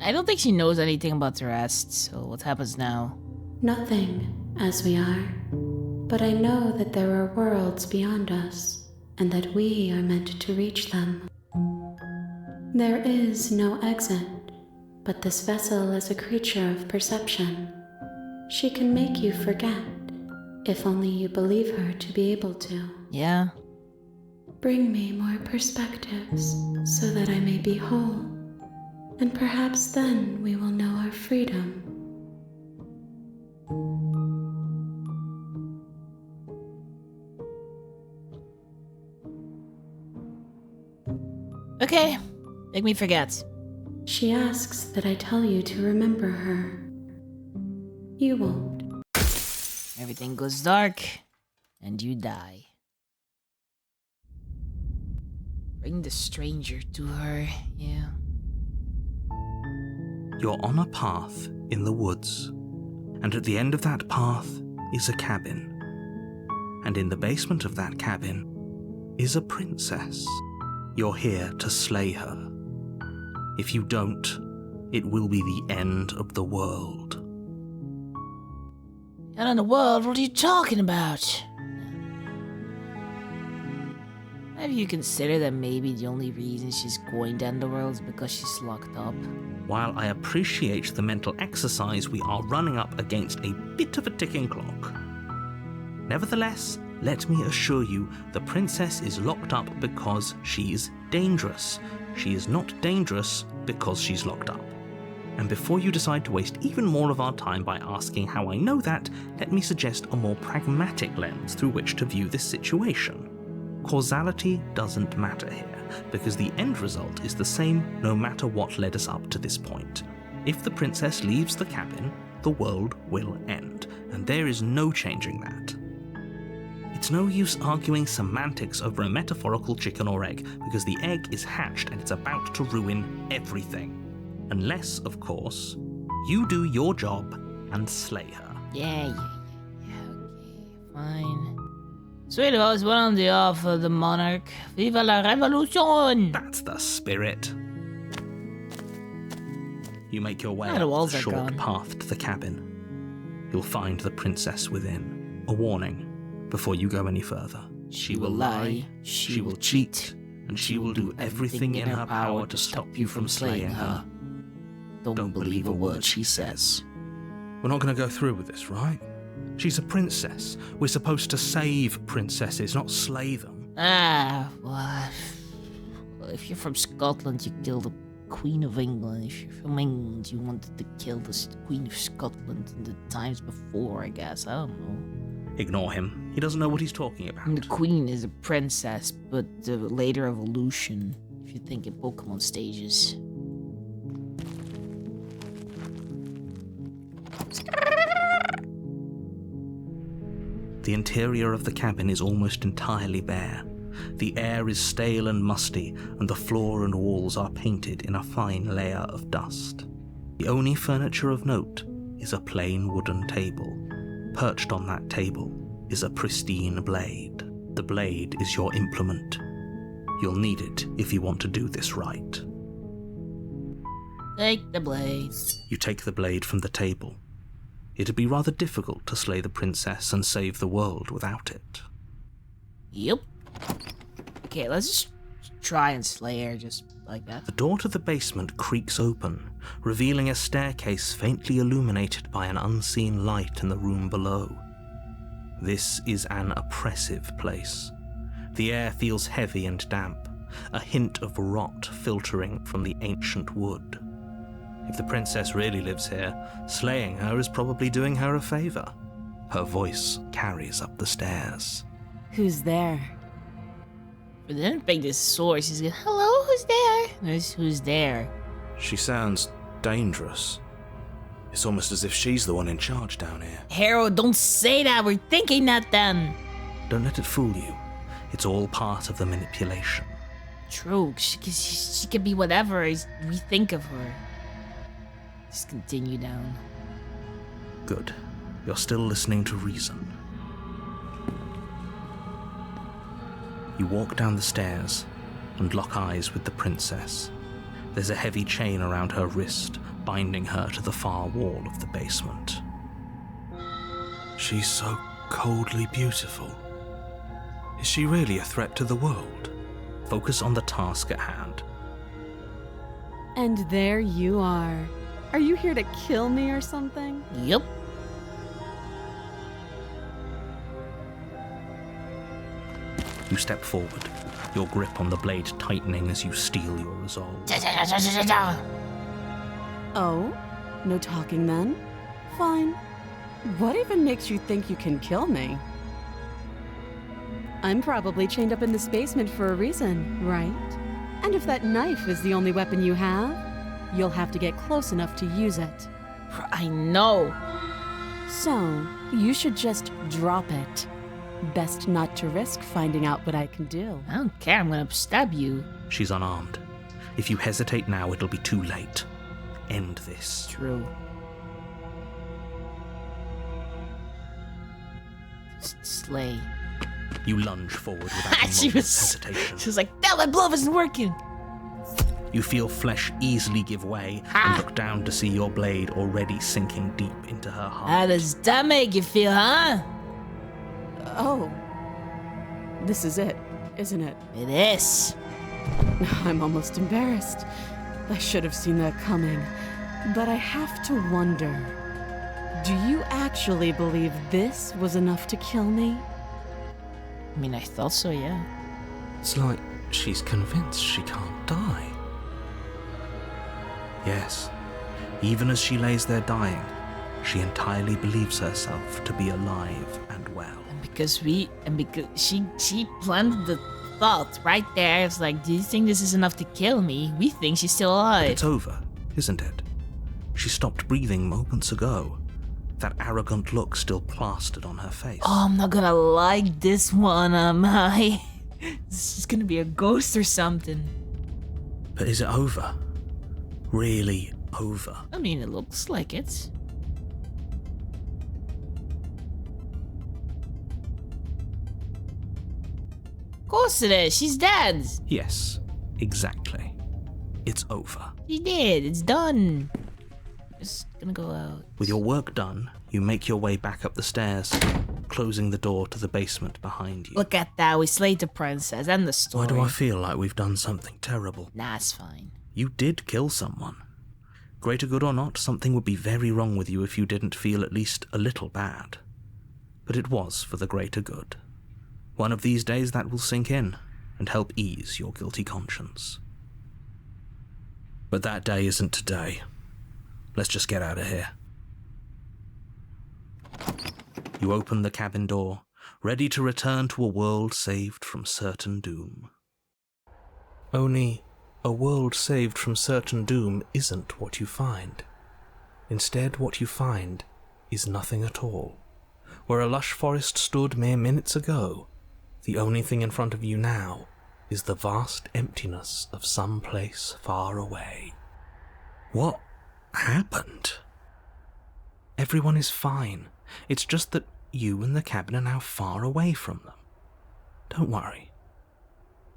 I don't think she knows anything about the rest, so what happens now? Nothing, as we are. But I know that there are worlds beyond us, and that we are meant to reach them. There is no exit, but this vessel is a creature of perception. She can make you forget, if only you believe her to be able to. Yeah? Bring me more perspectives, so that I may be whole, and perhaps then we will know our freedom. Okay, make me forget. She asks that I tell you to remember her. You won't. Everything goes dark, and you die. Bring the stranger to her, yeah. You're on a path in the woods, and at the end of that path is a cabin. And in the basement of that cabin is a princess. You're here to slay her. If you don't, it will be the end of the world. End of the world? What are you talking about? Have you considered that maybe the only reason she's going to end the world is because she's locked up? While I appreciate the mental exercise, we are running up against a bit of a ticking clock. Nevertheless, let me assure you, the princess is locked up because she's dangerous. She is not dangerous because she's locked up. And before you decide to waste even more of our time by asking how I know that, let me suggest a more pragmatic lens through which to view this situation. Causality doesn't matter here, because the end result is the same no matter what led us up to this point. If the princess leaves the cabin, the world will end, and there is no changing that. It's no use arguing semantics over a metaphorical chicken or egg, because the egg is hatched and it's about to ruin everything. Unless, of course, you do your job and slay her. Yeah, okay, fine. Sweet of us, one on the off of the monarch. Viva la revolution! That's the spirit. You make your way Ah, the up walls the are short gone. path to the cabin. You'll find the princess within. A warning before you go any further. She will lie, she will cheat, and she will do everything in her power to stop you from slaying her. Don't believe a word she says. We're not going to go through with this, right? She's a princess. We're supposed to save princesses, not slay them. Ah, well, if you're from Scotland, you kill the Queen of England. If you're from England, you wanted to kill the Queen of Scotland in the times before, I guess. I don't know. Ignore him. He doesn't know what he's talking about. And the Queen is a princess, but the later evolution, if you think in Pokemon stages. The interior of the cabin is almost entirely bare. The air is stale and musty, and the floor and walls are painted in a fine layer of dust. The only furniture of note is a plain wooden table. Perched on that table is a pristine blade. The blade is your implement. You'll need it if you want to do this right. Take the blade. You take the blade from the table. It'd be rather difficult to slay the princess and save the world without it. Yep. Okay, let's just try and slay her just like that. The door to the basement creaks open, revealing a staircase faintly illuminated by an unseen light in the room below. This is an oppressive place. The air feels heavy and damp, a hint of rot filtering from the ancient wood. If the princess really lives here, slaying her is probably doing her a favor. Her voice carries up the stairs. Who's there? But then pick this sword. She's like, hello, who's there? Who's there? She sounds dangerous. It's almost as if she's the one in charge down here. Harold, don't say that. We're thinking that then. Don't let it fool you. It's all part of the manipulation. True. She could be whatever we think of her. Just continue down. Good. You're still listening to reason. You walk down the stairs and lock eyes with the princess. There's a heavy chain around her wrist, binding her to the far wall of the basement. She's so coldly beautiful. Is she really a threat to the world? Focus on the task at hand. And there you are. Are you here to kill me or something? Yep. You step forward, your grip on the blade tightening as you steel your resolve. Oh? No talking then? Fine. What even makes you think you can kill me? I'm probably chained up in this basement for a reason, right? And if that knife is the only weapon you have, you'll have to get close enough to use it. I know. So, you should just drop it. Best not to risk finding out what I can do. I don't care. I'm gonna stab you. She's unarmed. If you hesitate now, it'll be too late. End this. True. Slay. You lunge forward without a She moment's was hesitation. like, no, my bluff isn't working. You feel flesh easily give way and look down to see your blade already sinking deep into her heart. How does that make you feel, huh? Oh. This is it, isn't it? It is. I'm almost embarrassed. I should have seen that coming. But I have to wonder, do you actually believe this was enough to kill me? I mean, I thought so, yeah. It's like she's convinced she can't die. Yes, even as she lays there dying, she entirely believes herself to be alive and well. And because she planted the thought right there. It's like, do you think this is enough to kill me? We think she's still alive. It's over, isn't it? She stopped breathing moments ago. That arrogant look still plastered on her face. Oh, I'm not gonna like this one, am I? This is gonna be a ghost or something. But is it over? Really over? I mean, it looks like it. Of course it is. She's dead. Yes, exactly. It's over. She did. It's done. Just gonna go out. With your work done, you make your way back up the stairs, closing the door to the basement behind you. Look at that. We slayed the princess and the story. Why do I feel like we've done something terrible? Nah, it's fine. You did kill someone. Greater good or not, something would be very wrong with you if you didn't feel at least a little bad. But it was for the greater good. One of these days that will sink in and help ease your guilty conscience. But that day isn't today. Let's just get out of here. You open the cabin door, ready to return to a world saved from certain doom. Only, a world saved from certain doom isn't what you find. Instead, what you find is nothing at all. Where a lush forest stood mere minutes ago, the only thing in front of you now is the vast emptiness of some place far away. What happened? Everyone is fine. It's just that you and the cabin are now far away from them. Don't worry.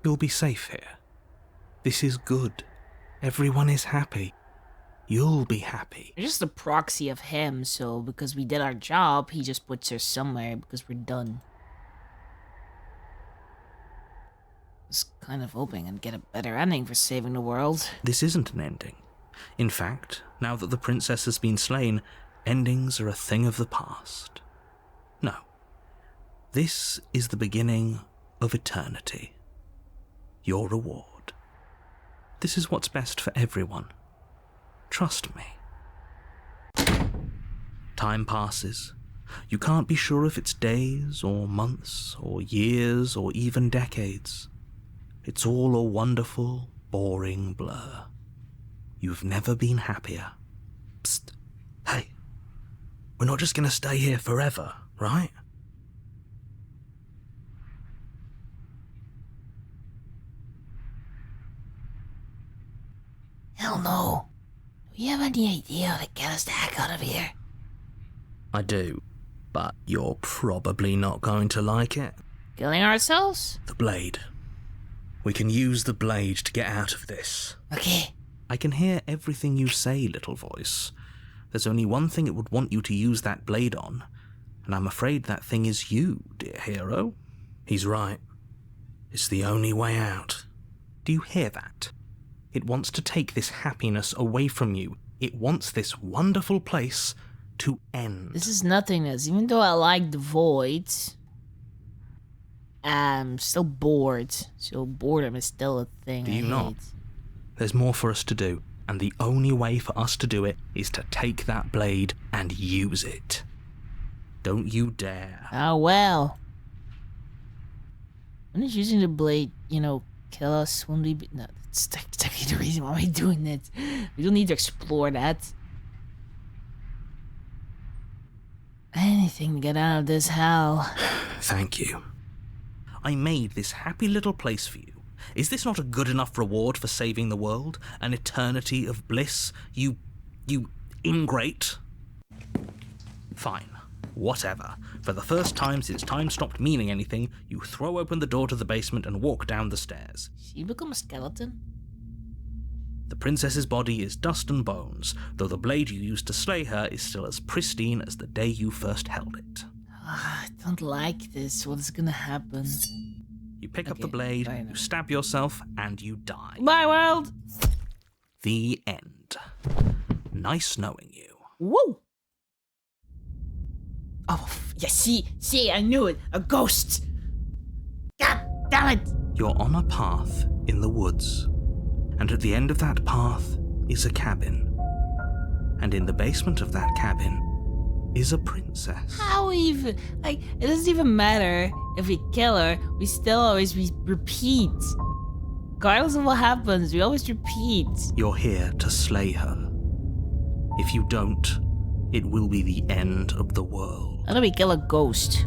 You'll be safe here. This is good. Everyone is happy. You'll be happy. We're just a proxy of him, so because we did our job, he just puts her somewhere because we're done. Just kind of hoping I'd get a better ending for saving the world. This isn't an ending. In fact, now that the princess has been slain, endings are a thing of the past. No. This is the beginning of eternity. Your reward. This is what's best for everyone. Trust me. Time passes. You can't be sure if it's days, or months, or years, or even decades. It's all a wonderful, boring blur. You've never been happier. Psst. Hey. We're not just gonna stay here forever, right? Hell no. Do you have any idea how to get us the heck out of here? I do, but you're probably not going to like it. Killing ourselves? The blade. We can use the blade to get out of this. Okay. I can hear everything you say, little voice. There's only one thing it would want you to use that blade on, and I'm afraid that thing is you, dear hero. He's right. It's the only way out. Do you hear that? It wants to take this happiness away from you. It wants this wonderful place to end. This is nothingness. Even though I like the void, I'm still bored. So boredom is still a thing. Do you I not? hate. There's more for us to do, and the only way for us to do it is to take that blade and use it. Don't you dare. Oh well. When is using the blade, kill us? When we no, that's exactly the reason why we're doing it. We don't need to explore that. Anything to get out of this hell. Thank you. I made this happy little place for you. Is this not a good enough reward for saving the world? An eternity of bliss? You ingrate? Fine. Whatever. For the first time since time stopped meaning anything, you throw open the door to the basement and walk down the stairs. She become a skeleton? The princess's body is dust and bones, though the blade you used to slay her is still as pristine as the day you first held it. I don't like this. What is gonna happen? You pick up the blade, you stab yourself, and you die. My world! The end. Nice knowing you. Woo! Oh, yeah, see, I knew it. A ghost! God damn it! You're on a path in the woods, and at the end of that path is a cabin. And in the basement of that cabin is a princess. How even? Like, it doesn't even matter if we kill her, we still always repeat. Regardless of what happens, we always repeat. You're here to slay her. If you don't, it will be the end of the world. How do we kill a ghost?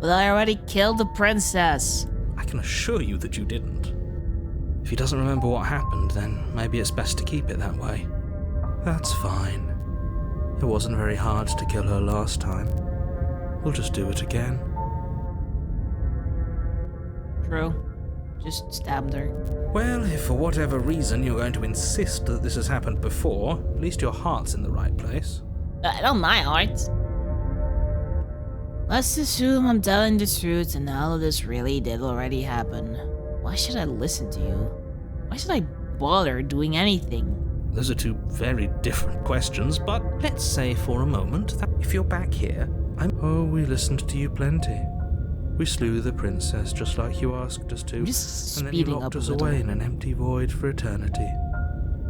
Well, I already killed the princess. I can assure you that you didn't. If he doesn't remember what happened, then maybe it's best to keep it that way. That's fine. It wasn't very hard to kill her last time. We'll just do it again. True. Just stabbed her. Well, if for whatever reason you're going to insist that this has happened before, at least your heart's in the right place. Not my heart. Let's assume I'm telling the truth and all of this really did already happen. Why should I listen to you? Why should I bother doing anything? Those are two very different questions, but let's say for a moment that if you're back here, Oh, we listened to you plenty. We slew the princess just like you asked us to, and then you locked us away in an empty void for eternity.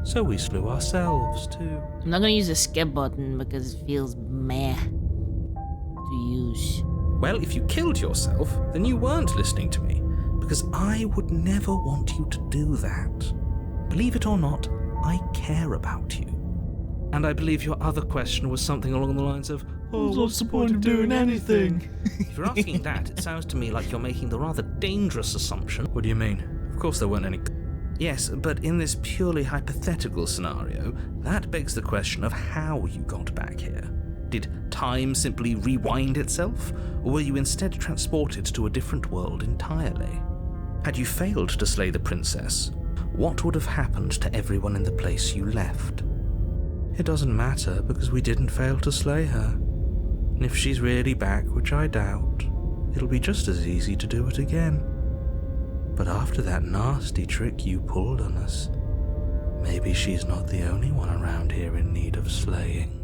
So we slew ourselves too. I'm not gonna use the skip button because it feels meh to use. Well, if you killed yourself, then you weren't listening to me, because I would never want you to do that. Believe it or not, I care about you. And I believe your other question was something along the lines of, oh, what's the point of doing anything? If you're asking that, it sounds to me like you're making the rather dangerous assumption. What do you mean? Of course there weren't any... Yes, but in this purely hypothetical scenario, that begs the question of how you got back here. Did time simply rewind itself, or were you instead transported to a different world entirely? Had you failed to slay the princess, what would have happened to everyone in the place you left? It doesn't matter, because we didn't fail to slay her. And if she's really back, which I doubt, it'll be just as easy to do it again. But after that nasty trick you pulled on us, maybe she's not the only one around here in need of slaying.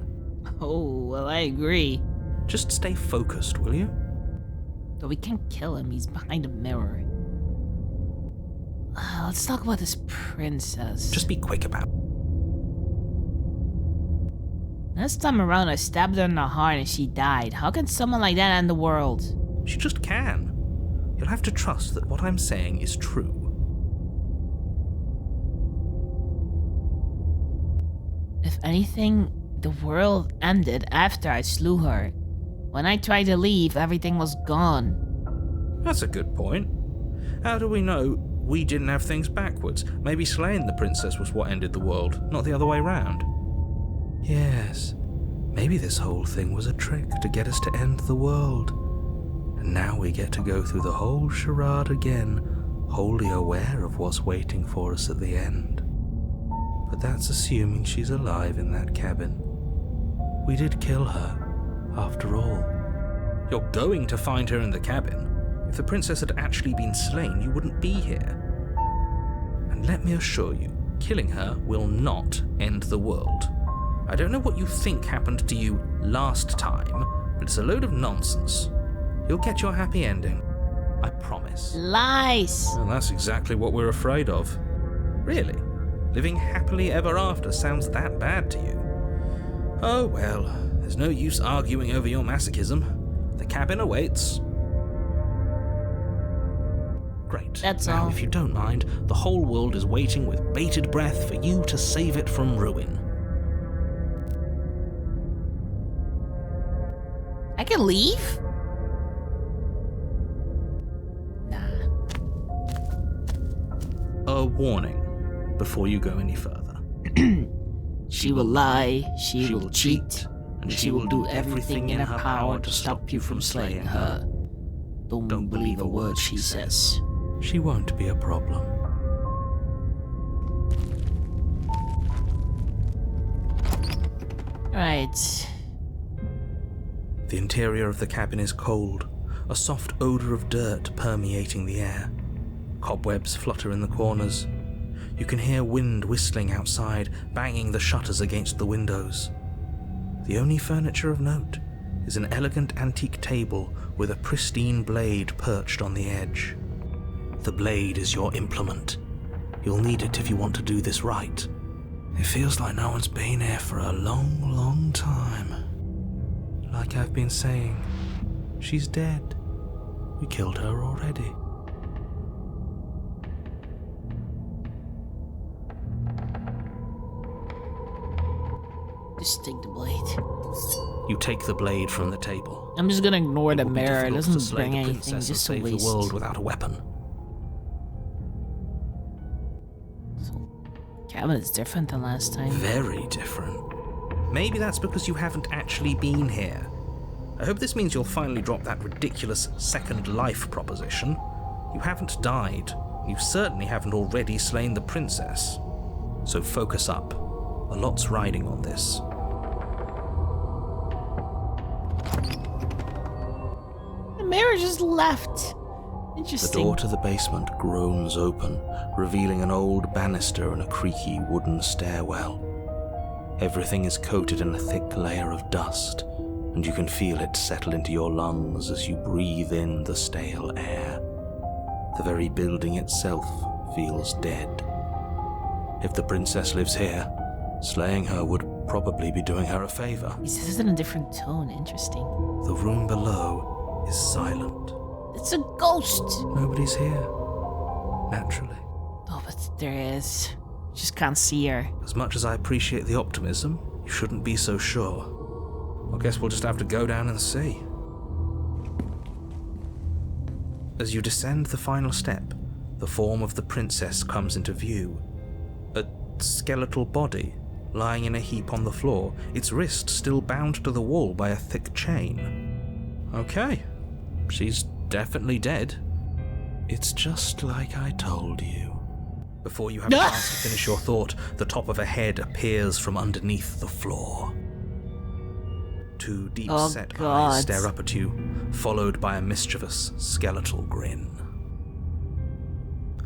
Oh, well, I agree. Just stay focused, will you? But we can't kill him, he's behind a mirror. Let's talk about this princess. Just be quick about it. Last time around, I stabbed her in the heart and she died. How can someone like that end the world? She just can. You'll have to trust that what I'm saying is true. If anything, the world ended after I slew her. When I tried to leave, everything was gone. That's a good point. How do we know we didn't have things backwards? Maybe slaying the princess was what ended the world, not the other way round. Yes, maybe this whole thing was a trick to get us to end the world. And now we get to go through the whole charade again, wholly aware of what's waiting for us at the end. But that's assuming she's alive in that cabin. We did kill her, after all. You're going to find her in the cabin. If the princess had actually been slain, you wouldn't be here. And let me assure you, killing her will not end the world. I don't know what you think happened to you last time, but it's a load of nonsense. You'll get your happy ending. I promise. Lies! Well, that's exactly what we're afraid of. Really? Living happily ever after sounds that bad to you? Oh well, there's no use arguing over your masochism. The cabin awaits. Great. That's now, all. if you don't mind, the whole world is waiting with bated breath for you to save it from ruin. I can leave? Nah. A warning before you go any further. She will lie, she will cheat, and she will do everything in her power to stop you from slaying her. Don't believe a word she says. She won't be a problem. Right. The interior of the cabin is cold, a soft odor of dirt permeating the air. Cobwebs flutter in the corners. You can hear wind whistling outside, banging the shutters against the windows. The only furniture of note is an elegant antique table with a pristine blade perched on the edge. The blade is your implement. You'll need it if you want to do this right. It feels like no one's been here for a long, long time. Like I've been saying, she's dead. We killed her already. Just take the blade. You take the blade from the table. I'm just gonna ignore the It would be mirror. It difficult to doesn't slay bring the anything, princess and just a save the waste. world without a weapon. Cabin is different than last time. Very different. Maybe that's because you haven't actually been here. I hope this means you'll finally drop that ridiculous second life proposition. You haven't died. You certainly haven't already slain the princess. So focus up. A lot's riding on this. The mirror just left. The Interesting. door to the basement groans open, revealing an old banister and a creaky wooden stairwell. Everything is coated in a thick layer of dust, and you can feel it settle into your lungs as you breathe in the stale air. The very building itself feels dead. If the princess lives here, slaying her would probably be doing her a favor. He says it in a different tone. Interesting. The room below is silent. It's a ghost. Nobody's here. Naturally. Oh, but there is. Just can't see her. As much as I appreciate the optimism, you shouldn't be so sure. I guess we'll just have to go down and see. As you descend the final step, the form of the princess comes into view. A skeletal body, lying in a heap on the floor, its wrist still bound to the wall by a thick chain. Okay, she's definitely dead. It's just like I told you. Before you have a chance to finish your thought, the top of a head appears from underneath the floor. Two deep-set eyes stare up at you, followed by a mischievous, skeletal grin.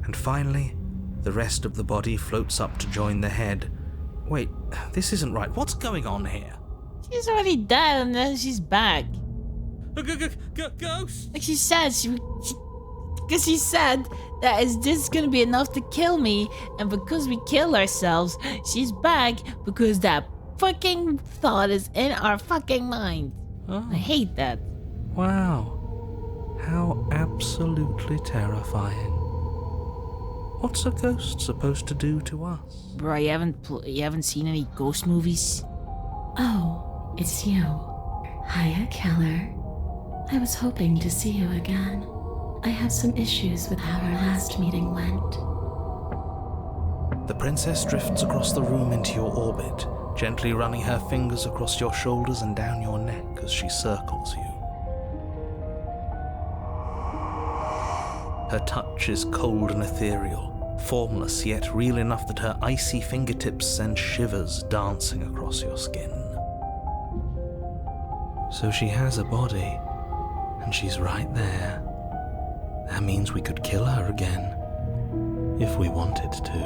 And finally, the rest of the body floats up to join the head. Wait, this isn't right. What's going on here? She's already dead and then she's back. Ghost? Like she said, because she said that is this gonna be enough to kill me, and because we kill ourselves, she's back because that fucking thought is in our fucking mind. Oh. I hate that. Wow. How absolutely terrifying. What's a ghost supposed to do to us? Bro, you haven't seen any ghost movies? Oh, it's you. Hiya, Keller. I was hoping to see you again. I have some issues with how our last meeting went. The princess drifts across the room into your orbit, gently running her fingers across your shoulders and down your neck as she circles you. Her touch is cold and ethereal, formless yet real enough that her icy fingertips send shivers dancing across your skin. So she has a body, and she's right there. That means we could kill her again, if we wanted to.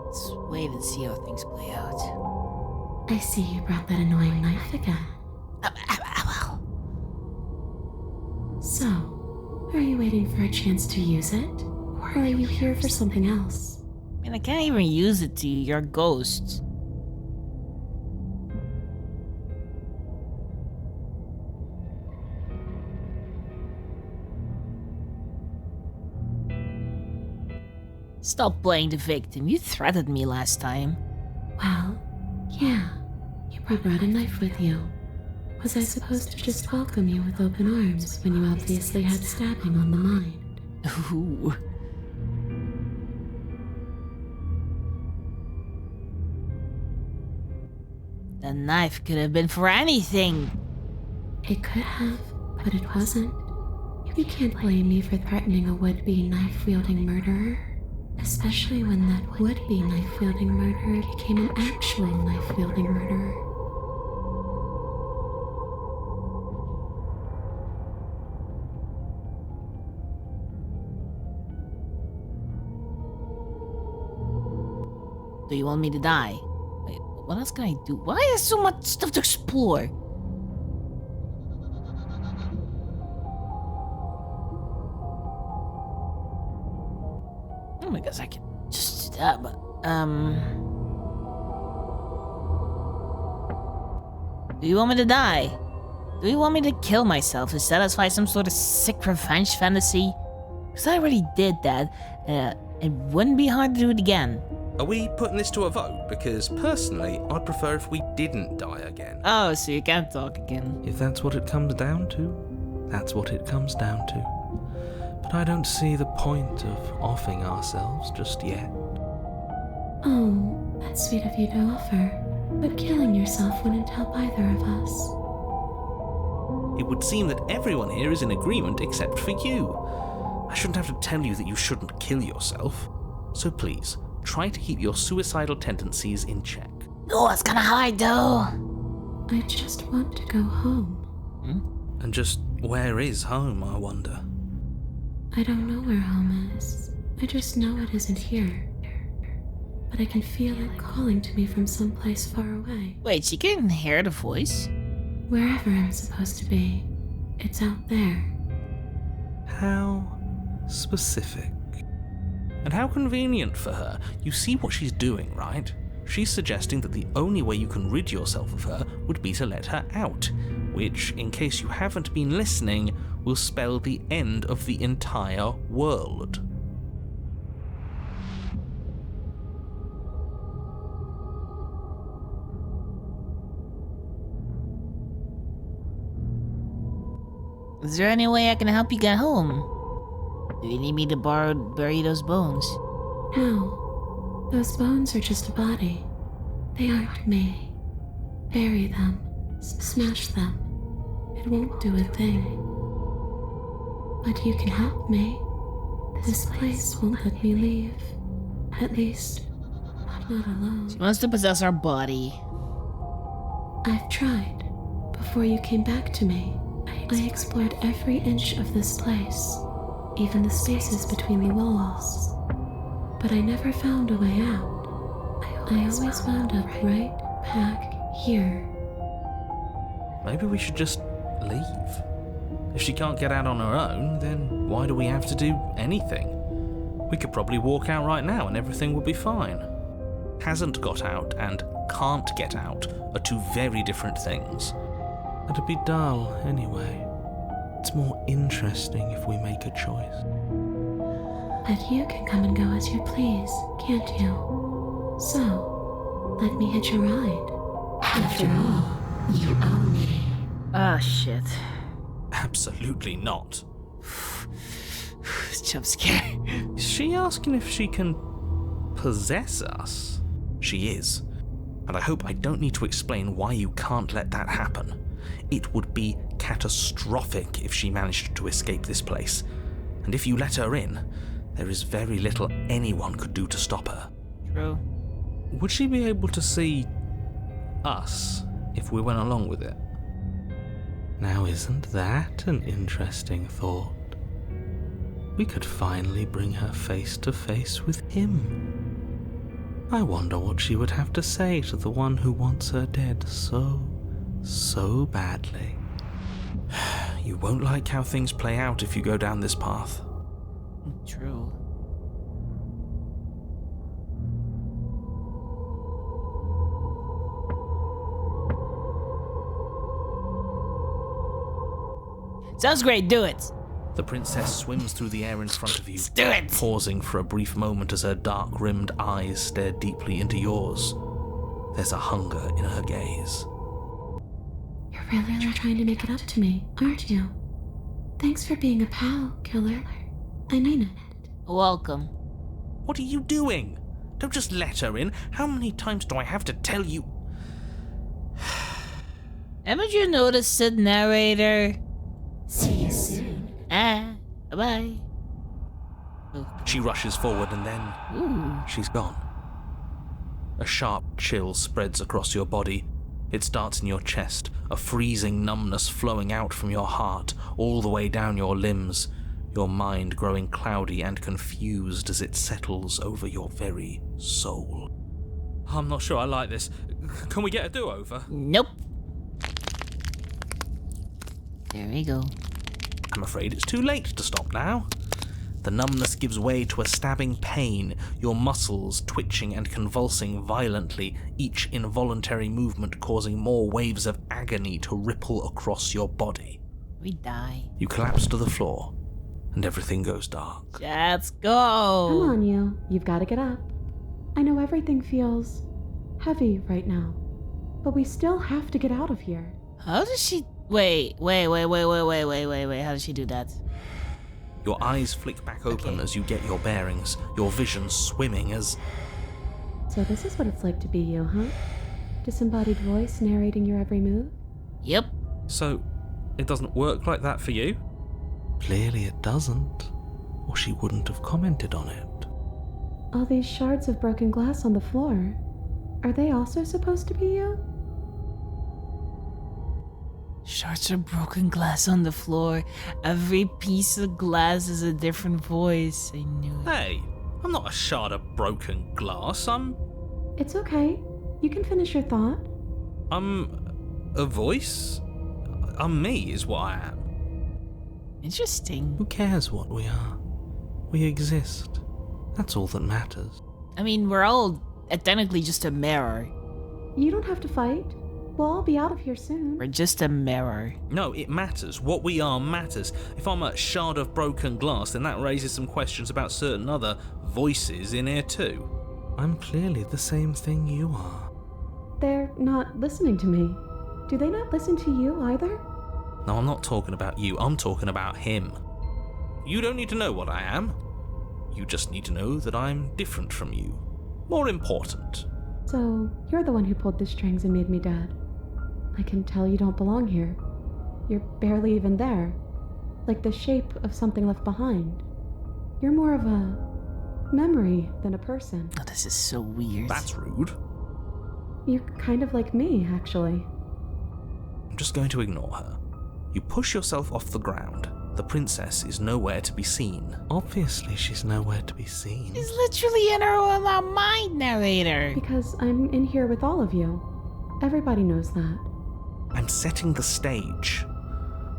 Let's wait and see how things play out. I see you brought that annoying knife again. So, are you waiting for a chance to use it? Or are you here for something else? I mean, I can't even use it to you. You're a ghost. Stop playing the victim. You threatened me last time. Well, yeah. You brought a knife with you. Was I supposed to just welcome you with open arms when you obviously had stabbing on the mind? Ooh. The knife could have been for anything. It could have, but it wasn't. You can't blame me for threatening a would-be knife-wielding murderer. Especially when that would-be knife-wielding murderer became an actual knife-wielding murderer. Do you want me to die? Wait, what else can I do? Why is so much stuff to explore? I guess I can just do that, but, do you want me to die? Do you want me to kill myself to satisfy some sort of sick revenge fantasy? Because I already did that, it wouldn't be hard to do it again. Are we putting this to a vote? Because personally, I'd prefer if we didn't die again. Oh, so you can't talk again. If that's what it comes down to, that's what it comes down to. But I don't see the point of offing ourselves just yet. Oh, that's sweet of you to offer. But killing yourself wouldn't help either of us. It would seem that everyone here is in agreement except for you. I shouldn't have to tell you that you shouldn't kill yourself. So please, try to keep your suicidal tendencies in check. Oh, it's kinda hard though. I just want to go home. And just where is home, I wonder? I don't know where home is. I just know it isn't here. But I can feel it calling to me from someplace far away. Wait, she can hear the voice? Wherever I'm supposed to be, it's out there. How specific. And how convenient for her. You see what she's doing, right? She's suggesting that the only way you can rid yourself of her would be to let her out, which, in case you haven't been listening, will spell the end of the entire world. Is there any way I can help you get home? Do you need me to bury those bones? No, those bones are just a body. They aren't me. Bury them. Smash them. It won't do a thing. But you can help me. This place won't let me leave. At least, not alone. She wants to possess our body. I've tried. Before you came back to me, I explored every inch of this place, even the spaces between the walls. But I never found a way out. I always wound up right back here. Maybe we should just leave. If she can't get out on her own, then why do we have to do anything? We could probably walk out right now and everything would be fine. Hasn't got out and can't get out are two very different things. That'd be dull anyway. It's more interesting if we make a choice. But you can come and go as you please, can't you? So, let me hitch a ride. After all, you own me. Ah, shit. Absolutely not. Jump scare. Is she asking if she can possess us? She is. And I hope I don't need to explain why you can't let that happen. It would be catastrophic if she managed to escape this place. And if you let her in, there is very little anyone could do to stop her. True. Would she be able to see us if we went along with it? Now isn't that an interesting thought? We could finally bring her face to face with him. I wonder what she would have to say to the one who wants her dead so badly. You won't like how things play out if you go down this path. True. Sounds great, do it! The princess swims through the air in front of you, Do it! pausing for a brief moment as her dark-rimmed eyes stare deeply into yours. There's a hunger in her gaze. You're really trying to make it up to me, aren't you? Thanks for being a pal, killer. I mean it. Welcome. What are you doing? Don't just let her in. How many times do I have to tell you? Haven't you noticed it, narrator? See you soon. Bye-bye. She rushes forward and then Ooh. she's gone. A sharp chill spreads across your body. It starts in your chest, a freezing numbness flowing out from your heart, all the way down your limbs, your mind growing cloudy and confused as it settles over your very soul. I'm not sure I like this. Can we get a do-over? Nope. There we go. I'm afraid it's too late to stop now. The numbness gives way to a stabbing pain, your muscles twitching and convulsing violently, each involuntary movement causing more waves of agony to ripple across your body. We die. You collapse to the floor, and everything goes dark. Let's go. Come on, you. You've got to get up. I know everything feels heavy right now, but we still have to get out of here. How does she... Wait. How does she do that? Your eyes flick back open as you get your bearings, your vision swimming as... So this is what it's like to be you, huh? Disembodied voice narrating your every move? Yep. So, it doesn't work like that for you? Clearly it doesn't, or she wouldn't have commented on it. All these shards of broken glass on the floor, are they also supposed to be you? Shards of broken glass on the floor. Every piece of glass is a different voice. I knew it. Hey, I'm not a shard of broken glass. I'm It's okay. You can finish your thought. a voice? I'm me is what I am. Interesting. Who cares what we are? We exist. That's all that matters. I mean, we're all technically just a mirror. You don't have to fight. We'll all be out of here soon. We're just a mirror. No, it matters. What we are matters. If I'm a shard of broken glass, then that raises some questions about certain other voices in here too. I'm clearly the same thing you are. They're not listening to me. Do they not listen to you either? No, I'm not talking about you. I'm talking about him. You don't need to know what I am. You just need to know that I'm different from you. More important. So, you're the one who pulled the strings and made me dead. I can tell you don't belong here. You're barely even there. Like the shape of something left behind. You're more of a memory than a person. Oh, this is so weird. That's rude. You're kind of like me, actually. I'm just going to ignore her. You push yourself off the ground. The princess is nowhere to be seen. Obviously she's nowhere to be seen. She's literally in her own mind, narrator. Because I'm in here with all of you. Everybody knows that. I'm setting the stage.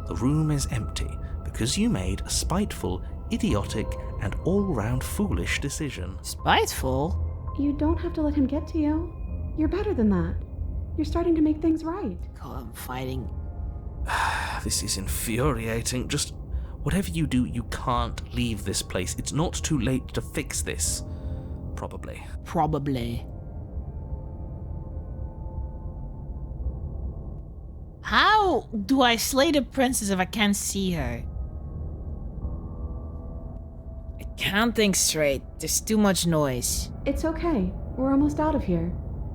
The room is empty because you made a spiteful, idiotic, and all-round foolish decision. Spiteful? You don't have to let him get to you. You're better than that. You're starting to make things right. Oh, I'm fighting. This is infuriating. Just whatever you do, you can't leave this place. It's not too late to fix this. Probably. Probably. How do I slay the princess if I can't see her? I can't think straight. There's too much noise. It's okay. We're almost out of here.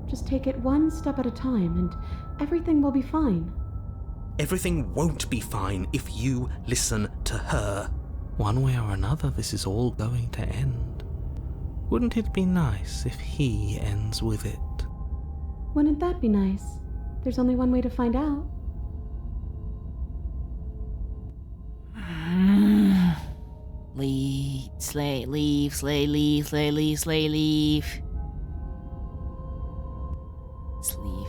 Just take it one step at a time and everything will be fine. Everything won't be fine if you listen to her. One way or another, this is all going to end. Wouldn't it be nice if he ends with it? Wouldn't that be nice? There's only one way to find out. Leave, slay, leave, slay, leave, slay, leave, slay, leave. Let's leave.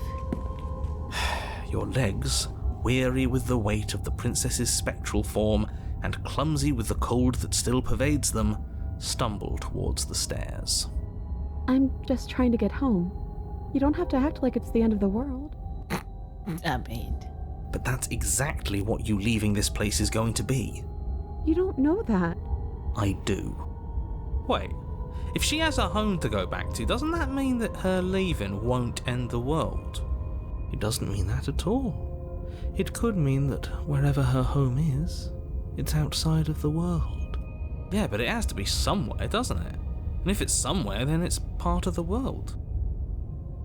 Your legs, weary with the weight of the princess's spectral form and clumsy with the cold that still pervades them, stumble towards the stairs. I'm just trying to get home. You don't have to act like it's the end of the world. I mean, But that's exactly what you leaving this place is going to be. You don't know that. I do. Wait, if she has a home to go back to, doesn't that mean that her leaving won't end the world? It doesn't mean that at all. It could mean that wherever her home is, it's outside of the world. Yeah, but it has to be somewhere, doesn't it? And if it's somewhere, then it's part of the world.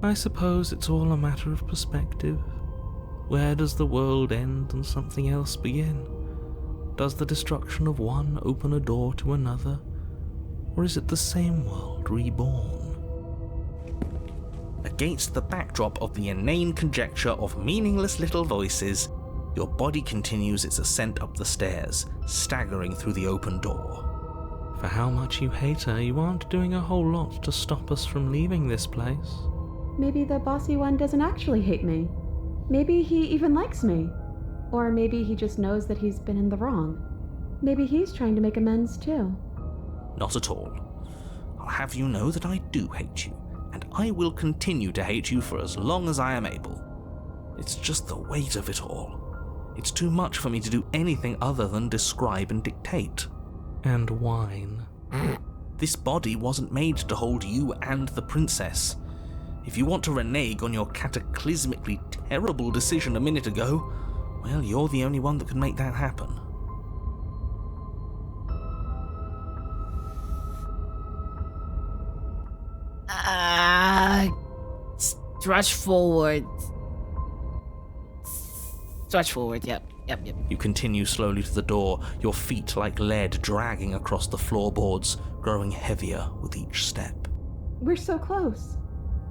I suppose it's all a matter of perspective. Where does the world end and something else begin? Does the destruction of one open a door to another? Or is it the same world reborn? Against the backdrop of the inane conjecture of meaningless little voices, your body continues its ascent up the stairs, staggering through the open door. For how much you hate her, you aren't doing a whole lot to stop us from leaving this place. Maybe the bossy one doesn't actually hate me. Maybe he even likes me. Or maybe he just knows that he's been in the wrong. Maybe he's trying to make amends too. Not at all. I'll have you know that I do hate you, and I will continue to hate you for as long as I am able. It's just the weight of it all. It's too much for me to do anything other than describe and dictate. And whine. This body wasn't made to hold you and the princess. If you want to renege on your cataclysmically terrible decision a minute ago, well, you're the only one that can make that happen. Stretch forward. Stretch forward, yep. You continue slowly to the door, your feet like lead dragging across the floorboards, growing heavier with each step. We're so close.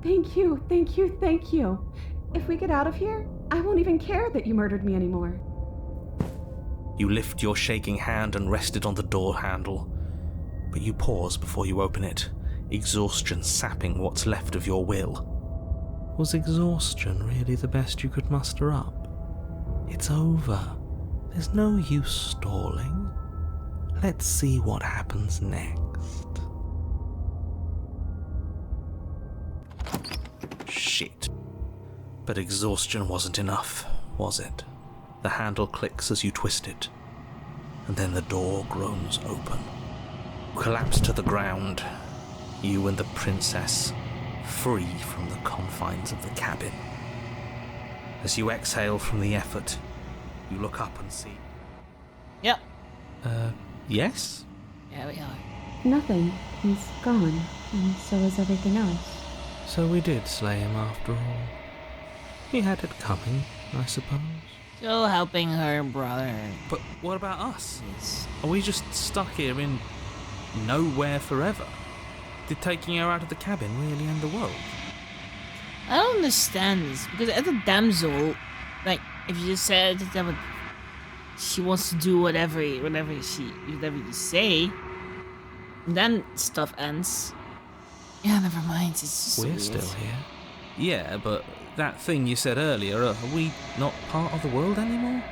Thank you, thank you, thank you. If we get out of here, I won't even care that you murdered me anymore. You lift your shaking hand and rest it on the door handle, but you pause before you open it, exhaustion sapping what's left of your will. Was exhaustion really the best you could muster up? It's over. There's no use stalling. Let's see what happens next. Shit. But exhaustion wasn't enough, was it? The handle clicks as you twist it, and then the door groans open. You collapse to the ground, you and the princess, free from the confines of the cabin. As you exhale from the effort, you look up and see... Yep. Yes? Yeah, we are. Nothing. He's gone, and so is everything else. So we did slay him after all. He had it coming, I suppose. Still helping her brother. But what about us? Yes. Are we just stuck here in nowhere forever? Did taking her out of the cabin really end the world? I don't understand this, because as a damsel, like, if you just said that she wants to do whatever you say, then stuff ends. Yeah, never mind. It's just We're weird. still here. Yeah, but that thing you said earlier, are we not part of the world anymore?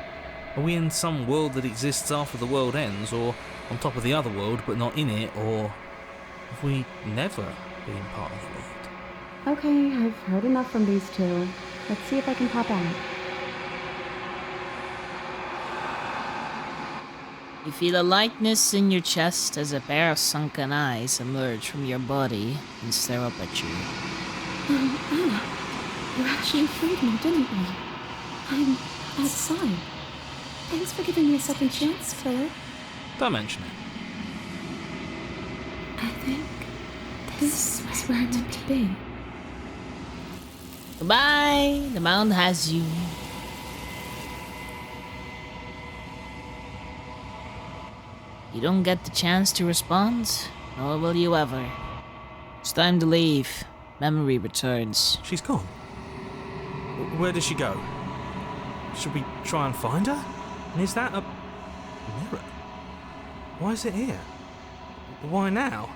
Are we in some world that exists after the world ends, or on top of the other world but not in it, or have we never been part of the world? Okay, I've heard enough from these two. Let's see if I can pop out. You feel a lightness in your chest as a pair of sunken eyes emerge from your body and stare up at you. Anna, you actually freed me, didn't you? I'm outside. Thanks for giving me a second chance, Philip. Don't mention it. I think this is where I'm meant to be. Goodbye! The mound has you. You don't get the chance to respond, nor will you ever. It's time to leave. Memory returns. She's gone. Where does she go? Should we try and find her? And is that a mirror? Why is it here? Why now?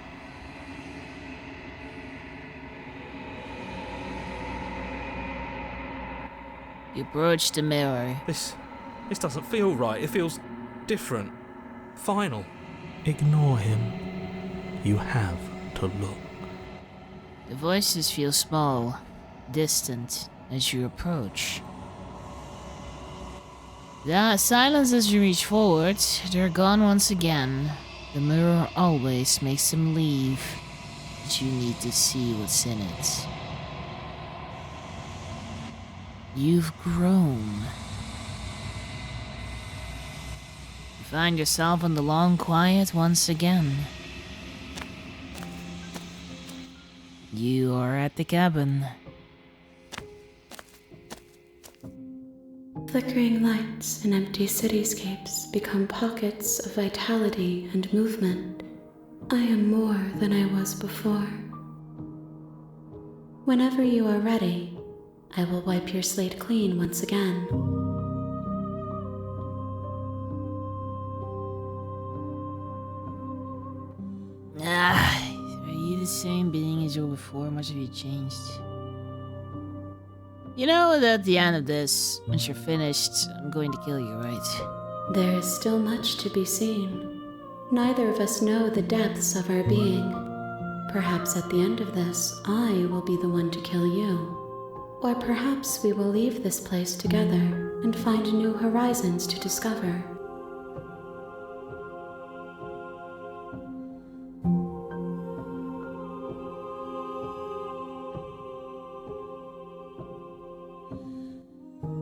You approach the mirror. This doesn't feel right. It feels different. Final. Ignore him. You have to look. The voices feel small, distant as you approach. The silence as you reach forward, they're gone once again. The mirror always makes them leave, but you need to see what's in it. You've grown. You find yourself in the long quiet once again. You are at the cabin. Flickering lights in empty cityscapes become pockets of vitality and movement. I am more than I was before. Whenever you are ready, I will wipe your slate clean once again. Are you the same being as you were before? Much have you changed? You know that at the end of this, once you're finished, I'm going to kill you, right? There is still much to be seen. Neither of us know the depths of our being. Perhaps at the end of this, I will be the one to kill you. Or perhaps we will leave this place together and find new horizons to discover.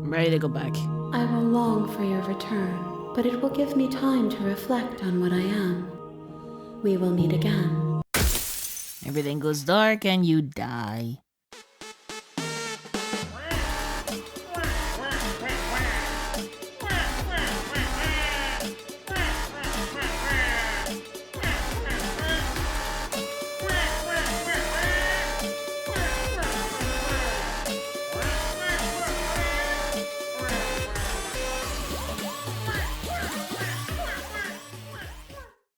I'm ready to go back. I will long for your return, but it will give me time to reflect on what I am. We will meet again. Everything goes dark and you die.